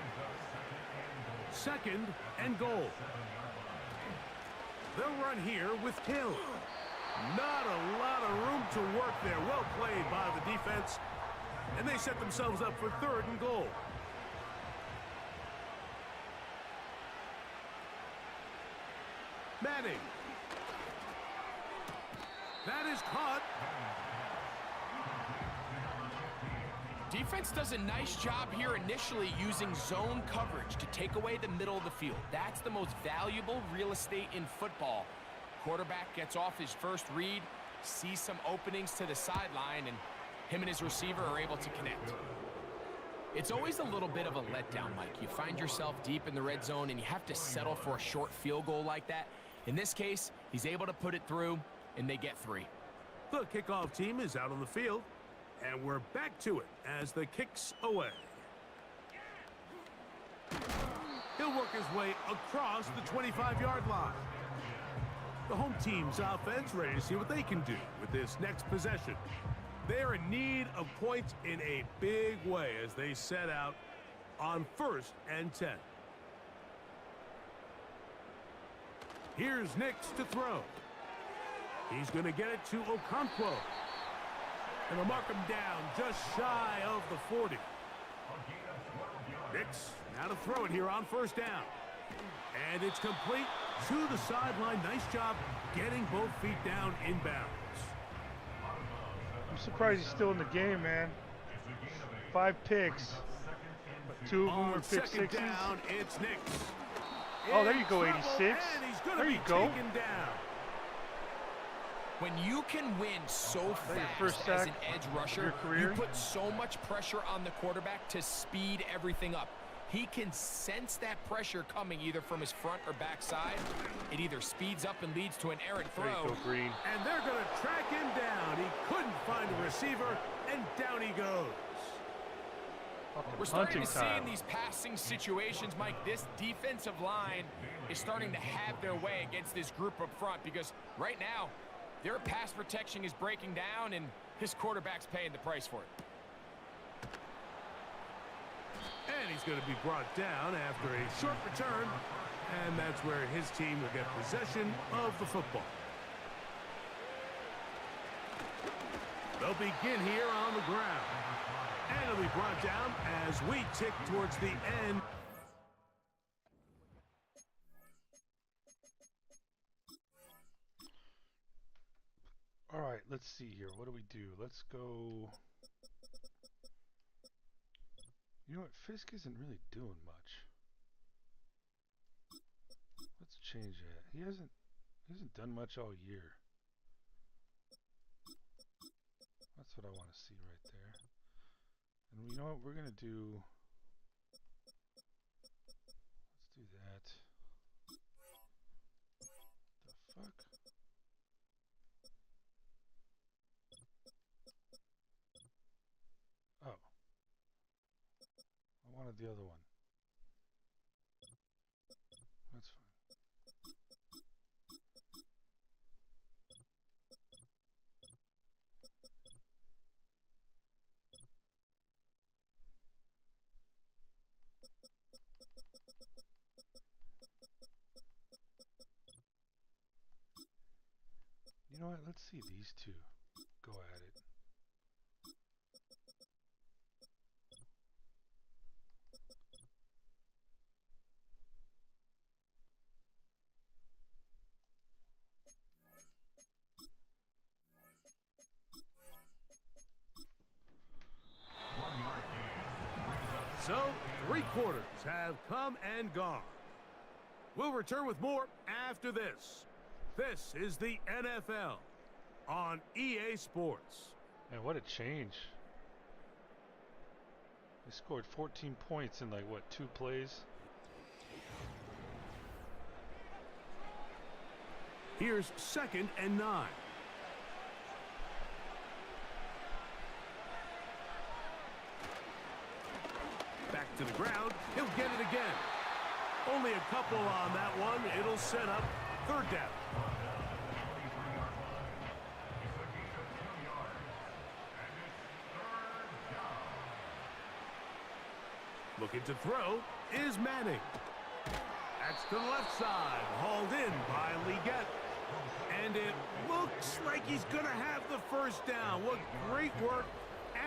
2nd and goal. They'll run here with Hill. Not a lot of room to work there. Well played by the defense. And they set themselves up for 3rd and goal. Manning. That is caught. Defense does a nice job here initially using zone coverage to take away the middle of the field. That's the most valuable real estate in football. Quarterback gets off his first read, sees some openings to the sideline, and him and his receiver are able to connect. It's always a little bit of a letdown, Mike. You find yourself deep in the red zone, and you have to settle for a short field goal like that. In this case, he's able to put it through, and they get 3. The kickoff team is out on the field, and we're back to it as the kick's away. He'll work his way across the 25-yard line. The home team's offense ready to see what they can do with this next possession. They're in need of points in a big way as they set out on 1st and 10. Here's Nix to throw. He's going to get it to Okonkwo. And they'll mark him down just shy of the 40. Nix now to throw it here on 1st down. And it's complete to the sideline. Nice job getting both feet down inbounds. I'm surprised he's still in the game, man. 5 picks. 2 of them On were pick second sixes. down, it's Nix. Oh, there you In go, trouble, 86. and he's gonna There be you go. taken down. When you can win so your first fast as sack an edge of rusher, your career? you put so much pressure on the quarterback to speed everything up. He can sense that pressure coming either from his front or back side. It either speeds up and leads to an errant There you throw. go, Green. And they're going to track him down. He couldn't find a receiver, and down he goes. We're starting Hunting to see time. in these passing situations, Mike, this defensive line is starting to have their way against this group up front because right now, their pass protection is breaking down and his quarterback's paying the price for it. And he's going to be brought down after a short return, and that's where his team will get possession of the football. They'll begin here on the ground. And it'll be brought down as we tick towards the end. All right, let's see here. What do we do? Let's go. You know what? Fisk isn't really doing much. Let's change that. He hasn't done much all year. That's what I want to see right there. And you know what? We're gonna do. Let's do that. The fuck? Oh. I wanted the other one. That's fine. You know what? Let's see these two go at it. So, 3 quarters have come and gone. We'll return with more after this. This is the NFL on EA Sports. Man, what a change. They scored 14 points in like, what, 2 plays? Here's 2nd and 9. Back to the ground. He'll get it again. Only a couple on that one. It'll set up 3rd down. Looking to throw is Manning. That's to the left side, hauled in by Leggett. And it looks like he's going to have the 1st down. What great work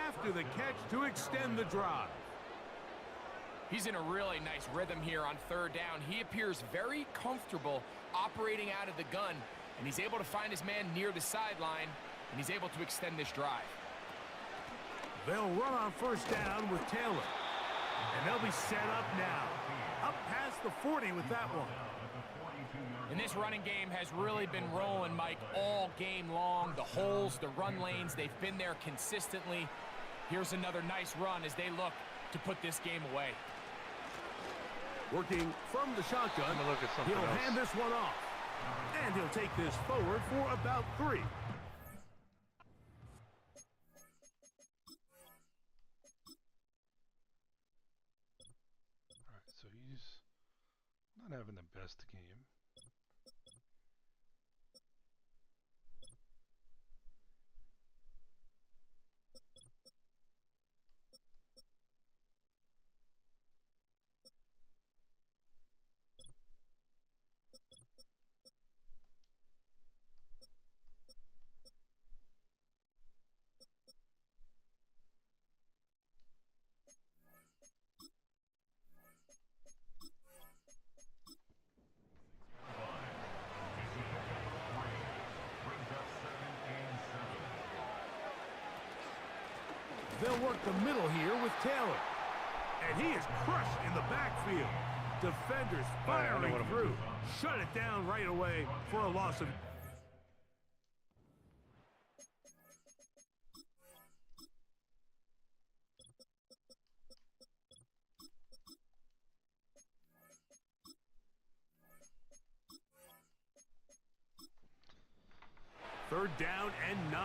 after the catch to extend the drive. He's in a really nice rhythm here on 3rd down. He appears very comfortable operating out of the gun, and he's able to find his man near the sideline, and he's able to extend this drive. They'll run on 1st down with Taylor. And they'll be set up now. Up past the 40 with that one. And this running game has really been rolling, Mike, all game long. The holes, the run lanes, they've been there consistently. Here's another nice run as they look to put this game away. Working from the shotgun, I'm gonna look at something he'll else. hand this one off. And he'll take this forward for about 3. Alright, so he's not having the best game. They'll work the middle here with Taylor. And he is crushed in the backfield. Defenders firing through. Shut it down right away for a loss of... Third down and 9.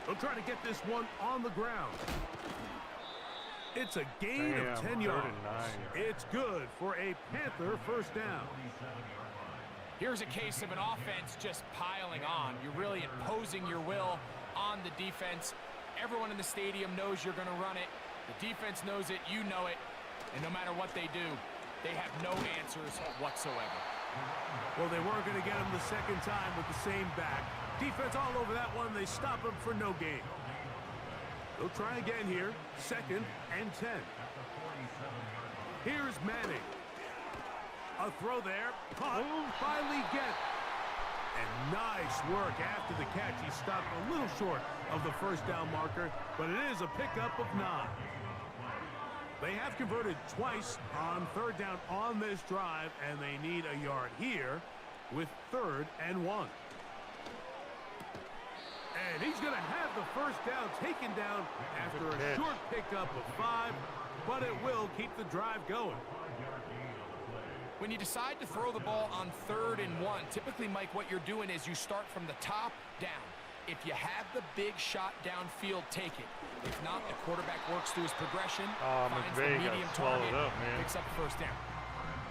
They'll try to get this one on the ground. It's a gain of 10 yards. It's good for a Panther first down. Here's a case of an offense just piling on. You're really imposing your will on the defense. Everyone in the stadium knows you're going to run it. The defense knows it, you know it. And no matter what they do, they have no answers whatsoever. Well, they weren't going to get him the second time with the same back. Defense all over that one. They stop him for no gain. They'll try again here. Second and 10. Here's Manning. A throw there. Caught by Leggett. And nice work after the catch. He stopped a little short of the first down marker, but it is a pickup of 9. They have converted twice on third down on this drive, and they need a yard here with 3rd and 1. And he's going to have the first down taken down after a short pickup of 5, but it will keep the drive going. When you decide to throw the ball on 3rd and 1, typically, Mike, what you're doing is you start from the top down. If you have the big shot downfield, take it. If not, the quarterback works through his progression, finds the medium target, picks up the first down.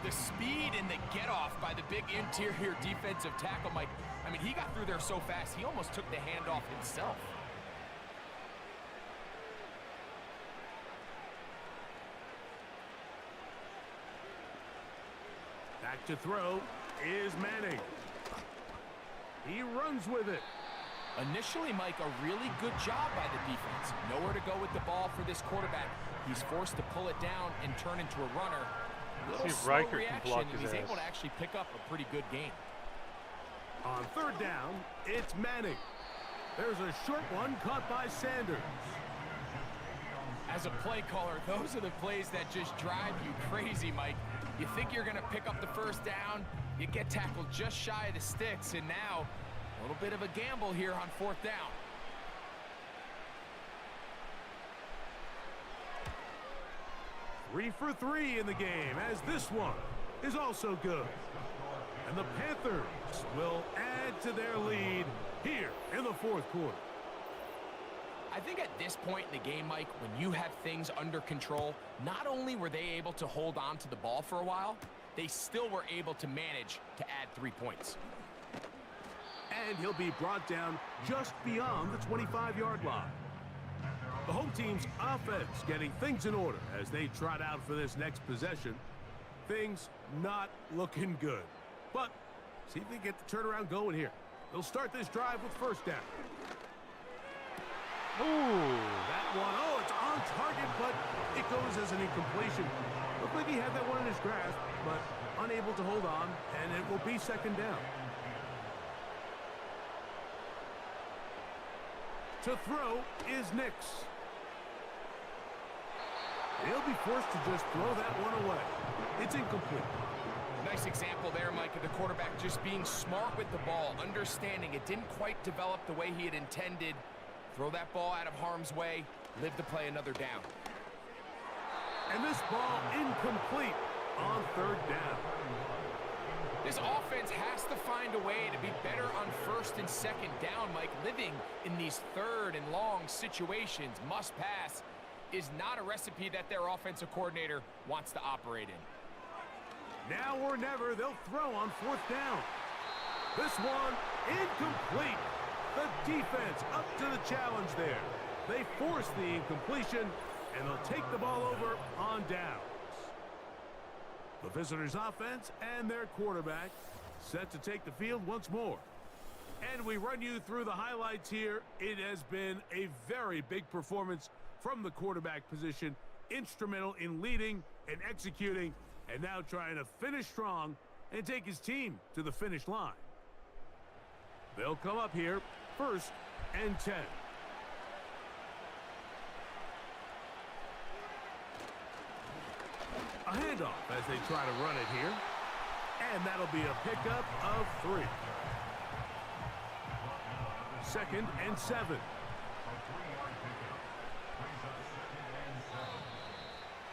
The speed and the get-off by the big interior defensive tackle, Mike, I mean, he got through there so fast, he almost took the handoff himself. Back to throw is Manning. He runs with it. Initially, Mike, a really good job by the defense. Nowhere to go with the ball for this quarterback. He's forced to pull it down and turn into a runner. Little slow reaction, and he's able to actually pick up a pretty good gain. On third down, it's Manning. There's a short one caught by Sanders. As a play caller, those are the plays that just drive you crazy, Mike. You think you're going to pick up the first down, you get tackled just shy of the sticks, and now a little bit of a gamble here on 4th down. Three for 3 in the game, as this one is also good. And the Panthers will add to their lead here in the 4th quarter. I think at this point in the game, Mike, when you have things under control, not only were they able to hold on to the ball for a while, they still were able to manage to add 3 points. And he'll be brought down just beyond the 25-yard line. The home team's offense getting things in order as they trot out for this next possession. Things not looking good. But see if they get the turnaround going here. They'll start this drive with first down. That one, it's on target, but it goes as an incompletion. Looked like he had that one in his grasp, but unable to hold on, and it will be second down. To throw is Nix. He'll be forced to just throw that one away. It's incomplete. Nice example there, Mike, of the quarterback just being smart with the ball, understanding it didn't quite develop the way he had intended. Throw that ball out of harm's way, live to play another down. And this ball incomplete on third down. This offense has to find a way to be better on first and second down, Mike. Living in these third and long situations, must pass, is not a recipe that their offensive coordinator wants to operate in. Now or never, they'll throw on fourth down. This one incomplete. The defense up to the challenge there. They force the incompletion, and they'll take the ball over on downs. The visitors' offense and their quarterback set to take the field once more. And we run you through the highlights here. It has been a very big performance from the quarterback position, instrumental in leading and executing, and now trying to finish strong and take his team to the finish line. They'll come up here, 1st and 10. A handoff as they try to run it here. And that'll be a pickup of 3. 2nd and 7.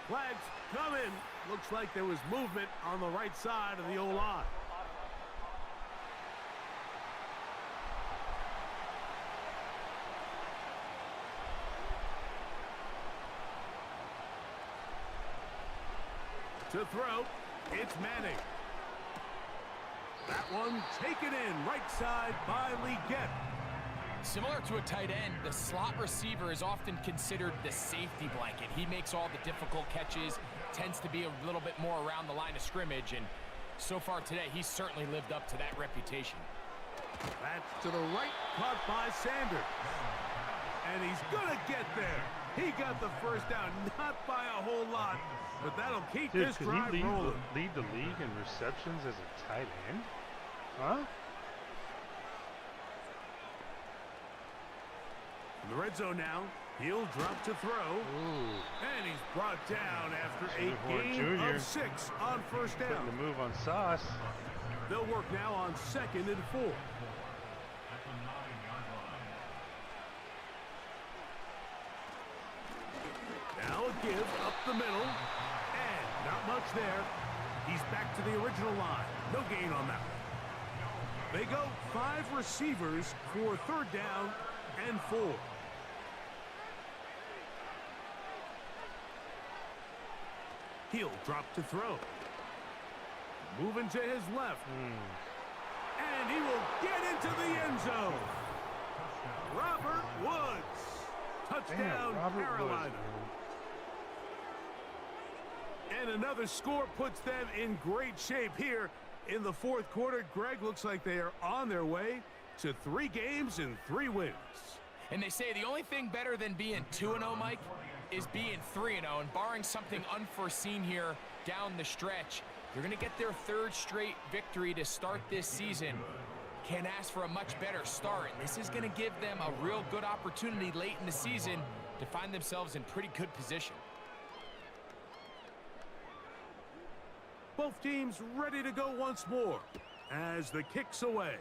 Flags coming. Looks like there was movement on the right side of the O-line. To throw, it's Manning. That one taken in right side by Leggett. Similar to a tight end, the slot receiver is often considered the safety blanket. He makes all the difficult catches, tends to be a little bit more around the line of scrimmage, and so far today, he's certainly lived up to that reputation. That's to the right, caught by Sanders. And he's gonna get there. He got the first down, not by a whole lot, but that'll keep this drive rolling. Lead the league in receptions as a tight end? Huh? In the red zone now, he'll drop to throw. Ooh. And he's brought down after a Horn gain Jr. of 6 on first Putting down. the move on Sauce. They'll work now on 2nd and 4. Now a give up the middle. And not much there. He's back to the original line. No gain on that one. They go 5 receivers for 3rd down and 4. He'll drop to throw. Moving to his left. And he will get into the end zone. Robert Woods. Touchdown, Carolina. Woods, and another score puts them in great shape here in the 4th quarter. Greg, looks like they are on their way to 3 games and 3 wins. And they say the only thing better than being 2-0, Mike, is being 3-0. And barring something unforeseen here down the stretch, they're going to get their 3rd straight victory to start this season. Can't ask for a much better start. And this is going to give them a real good opportunity late in the season to find themselves in pretty good position. Both teams ready to go once more as the kick's away.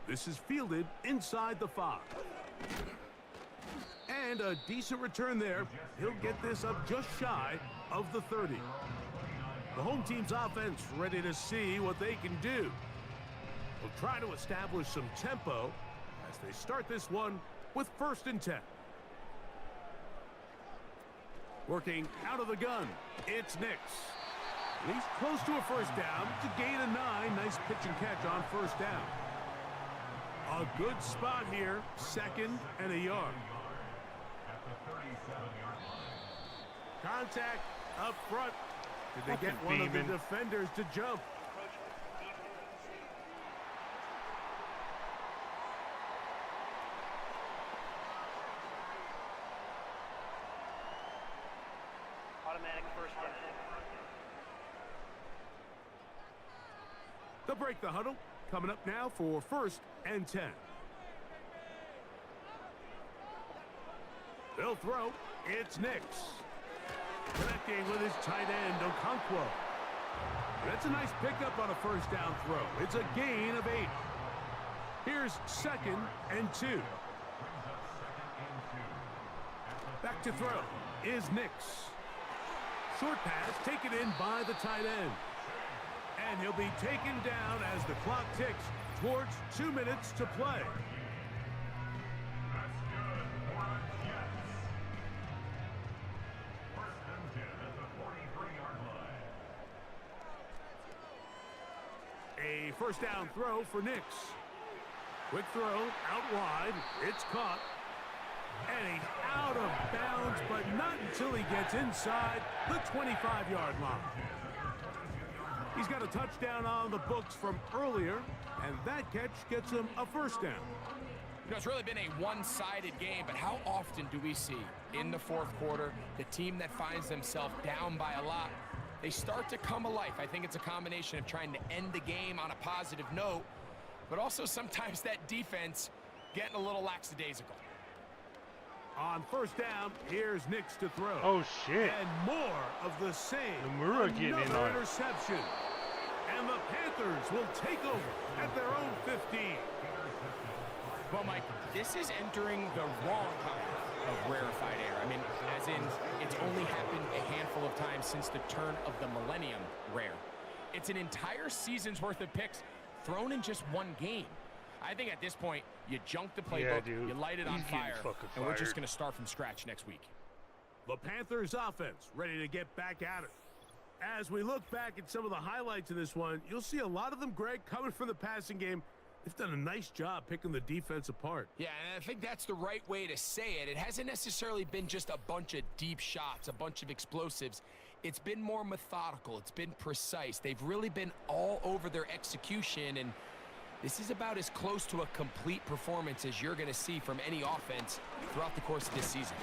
This is fielded inside the 5. And a decent return there. He'll get this up just shy of the 30. The home team's offense ready to see what they can do. They'll try to establish some tempo as they start this one with 1st and 10. Working out of the gun, it's Nix. He's close to a first down. It's a gain of 9. Nice pitch and catch on first down. A good spot here, 2nd and a yard. Contact up front. Did they get one of the defenders to jump? Automatic first down. They'll break the huddle. Coming up now for 1st and 10. They'll throw. It's Nix. Connecting with his tight end, Okonkwo. That's a nice pickup on a first down throw. It's a gain of 8. Here's 2nd and 2. Back to throw is Nix. Short pass taken in by the tight end. And he'll be taken down as the clock ticks towards 2 minutes to play. That's good for the Jets. 1st and 10 at the 43-yard line. A first down throw for Nix. Quick throw out wide. It's caught. And he's out of bounds, but not until he gets inside the 25-yard line. He's got a touchdown on the books from earlier, and that catch gets him a first down. You know, it's really been a one-sided game, but how often do we see in the 4th quarter the team that finds themselves down by a lot, they start to come alive? I think it's a combination of trying to end the game on a positive note, but also sometimes that defense getting a little lackadaisical. On first down, here's Nix to throw. Oh, shit. And more of the same. Nomura getting in Another on it. interception. And the Panthers will take over at their own 15. Well, Mike, this is entering the wrong kind of rarefied air. I mean, as in, it's only happened a handful of times since the turn of the millennium rare. It's an entire season's worth of picks thrown in just one game. I think at this point, you junk the playbook, you light it on fire, and we're just going to start from scratch next week. The Panthers offense ready to get back at it. As we look back at some of the highlights of this one, you'll see a lot of them, Greg, coming from the passing game. They've done a nice job picking the defense apart. Yeah, and I think that's the right way to say it. It hasn't necessarily been just a bunch of deep shots, a bunch of explosives. It's been more methodical. It's been precise. They've really been all over their execution, and this is about as close to a complete performance as you're going to see from any offense throughout the course of this season.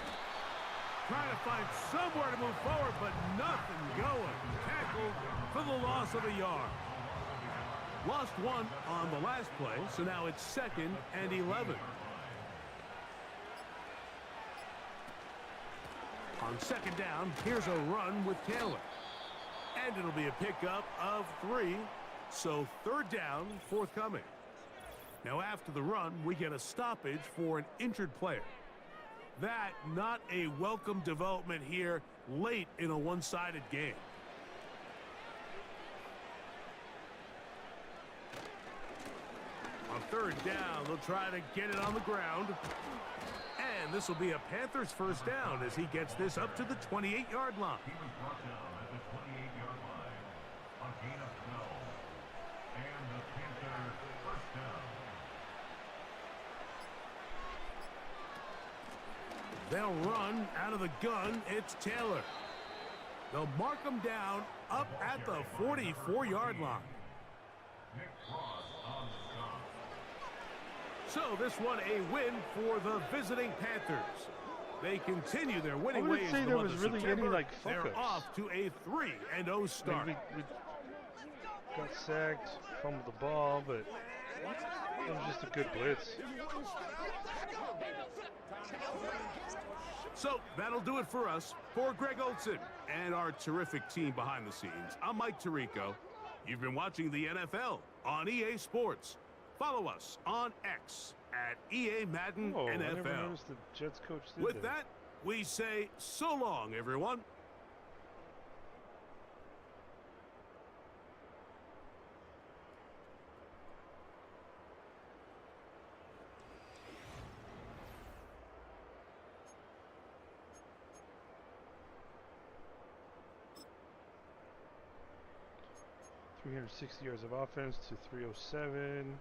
Trying to find somewhere to move forward, but nothing going. Tackled for the loss of a yard. Lost one on the last play, so now it's 2nd and 11. On 2nd down, here's a run with Taylor. And it'll be a pickup of 3, so 3rd down forthcoming. Now after the run, we get a stoppage for an injured player. That not a welcome development here late in a one-sided game. On 3rd down, they'll try to get it on the ground. And this will be a Panthers first down as he gets this up to the 28-yard line. He was brought down at the 28-yard line on gain of 12. And the Panthers first down. They'll run out of the gun. It's Taylor. They'll mark him down up at the 44-yard line. Nick Cross on the stop. So this one a win for the visiting Panthers. They continue their winning ways. I wouldn't say there was really any like They're fuck-ups. off to a 3-0 start. We got sacked, fumbled the ball, but it was just a good blitz. So that'll do it for us. For Greg Olson and our terrific team behind the scenes, I'm Mike Tirico. You've been watching the NFL on EA Sports. Follow us on X at EA Madden Oh, I never NFL. noticed the Jets coach did With that, we say so long, everyone. .360 yards of offense to 307.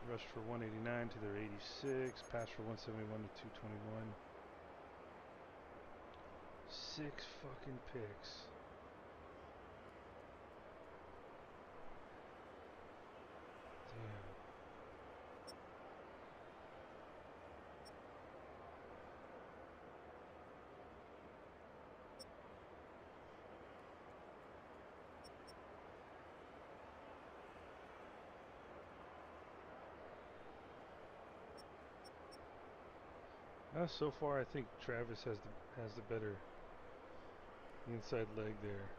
Rushed for 189 to their 86. Passed for 171 to 221. 6 fucking picks. Damn. So far, I think Travis has the better inside leg there.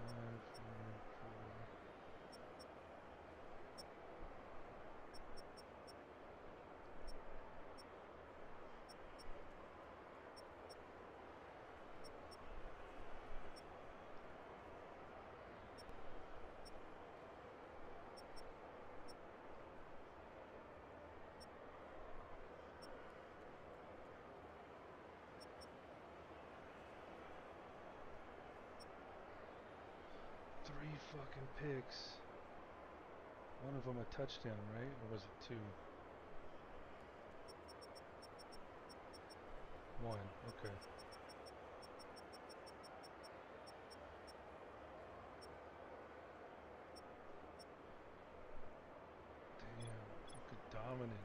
5, 4, 4. Fucking picks. One of them a touchdown, right? Or was it 2? 1. Okay. Damn, fucking dominant.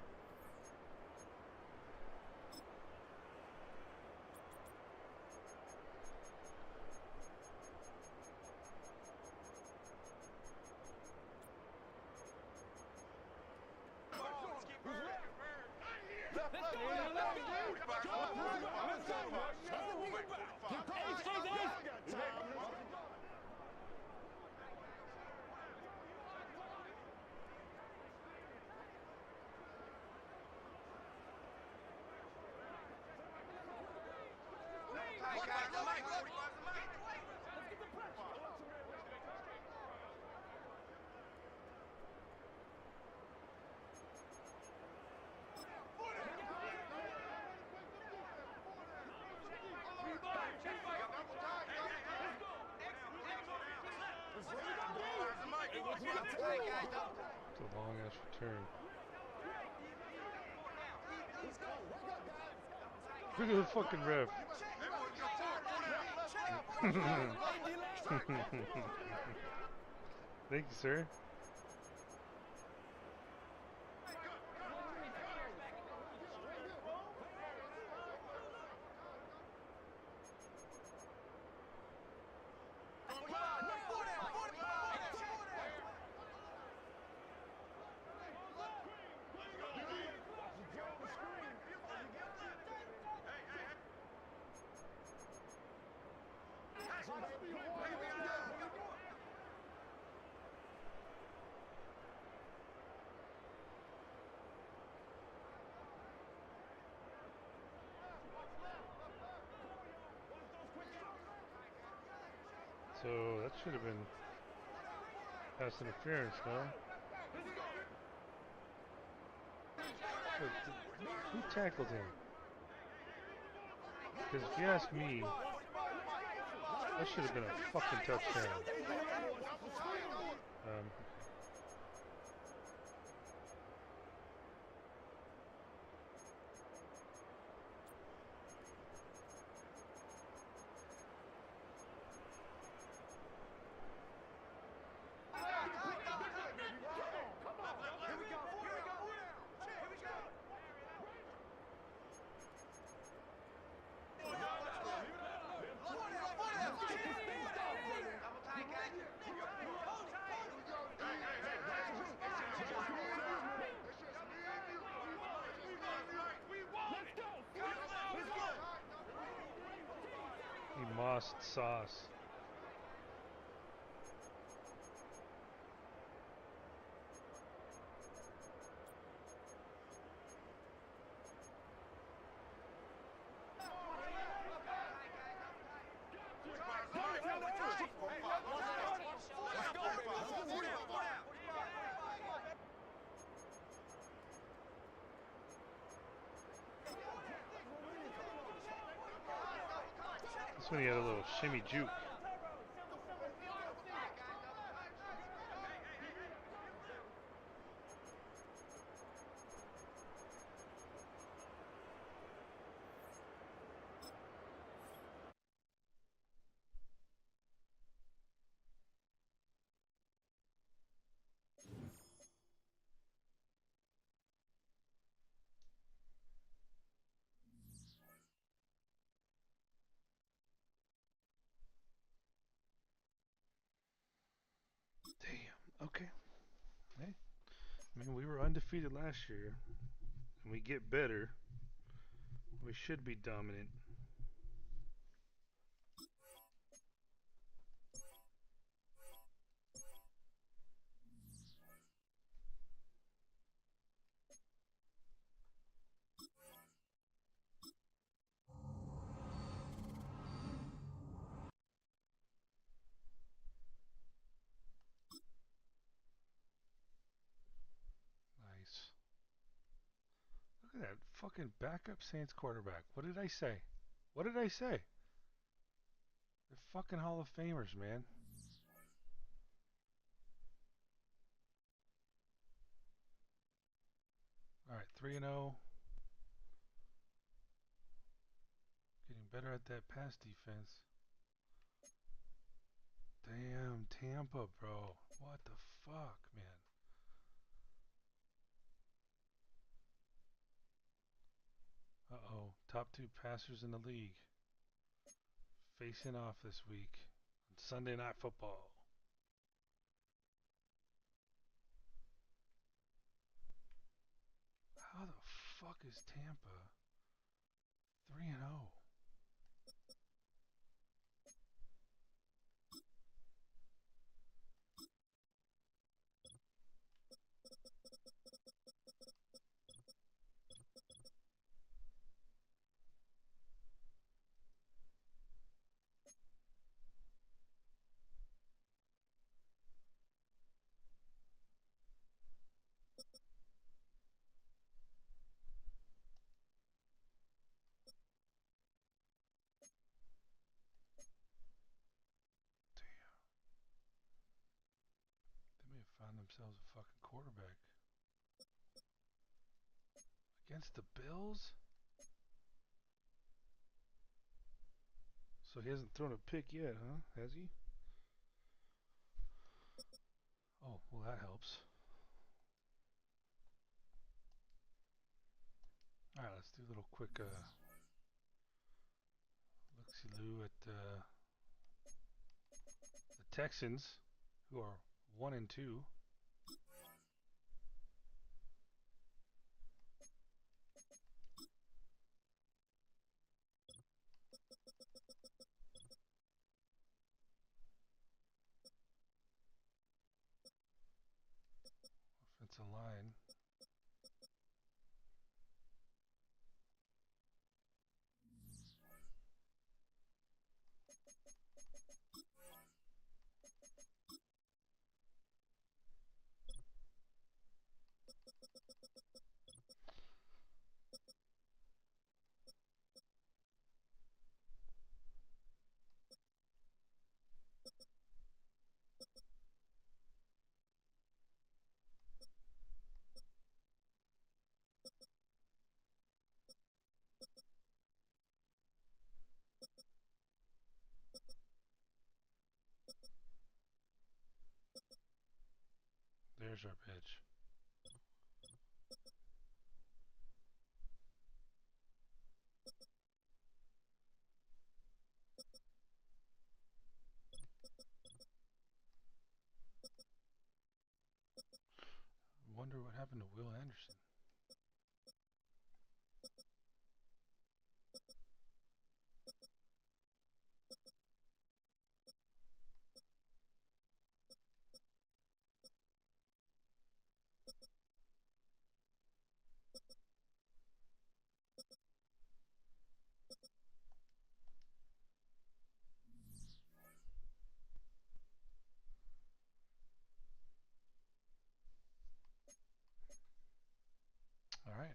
It's a long ass return. Look at the fucking ref. Thank you, sir. So that should have been pass interference, no? Who tackled him? Because if you ask me, that should have been a fucking touchdown. He mossed sauce. That's when he had a little shimmy juke. Damn. Okay. Hey, I mean, we were undefeated last year, and we get better. We should be dominant. Nice. Look at that fucking backup Saints quarterback. What did I say? What did I say? They're fucking Hall of Famers, man. All right, 3-0. Getting better at that pass defense. Damn, Tampa, bro. What the fuck, man? Uh-oh. Top two passers in the league. Facing off this week on Sunday Night Football. How the fuck is Tampa 3-0. They may have found themselves a fucking quarterback. Against the Bills? So he hasn't thrown a pick yet, huh? Has he? Oh, well that helps. Alright, let's do a little quick look-see-loo at the Texans, who are 1-2. Offensive line. There's our pitch. Wonder what happened to Will Anderson. All right.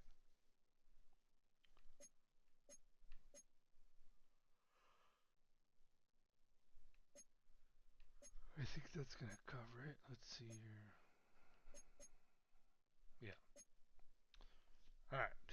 I think that's going to cover it. Let's see here.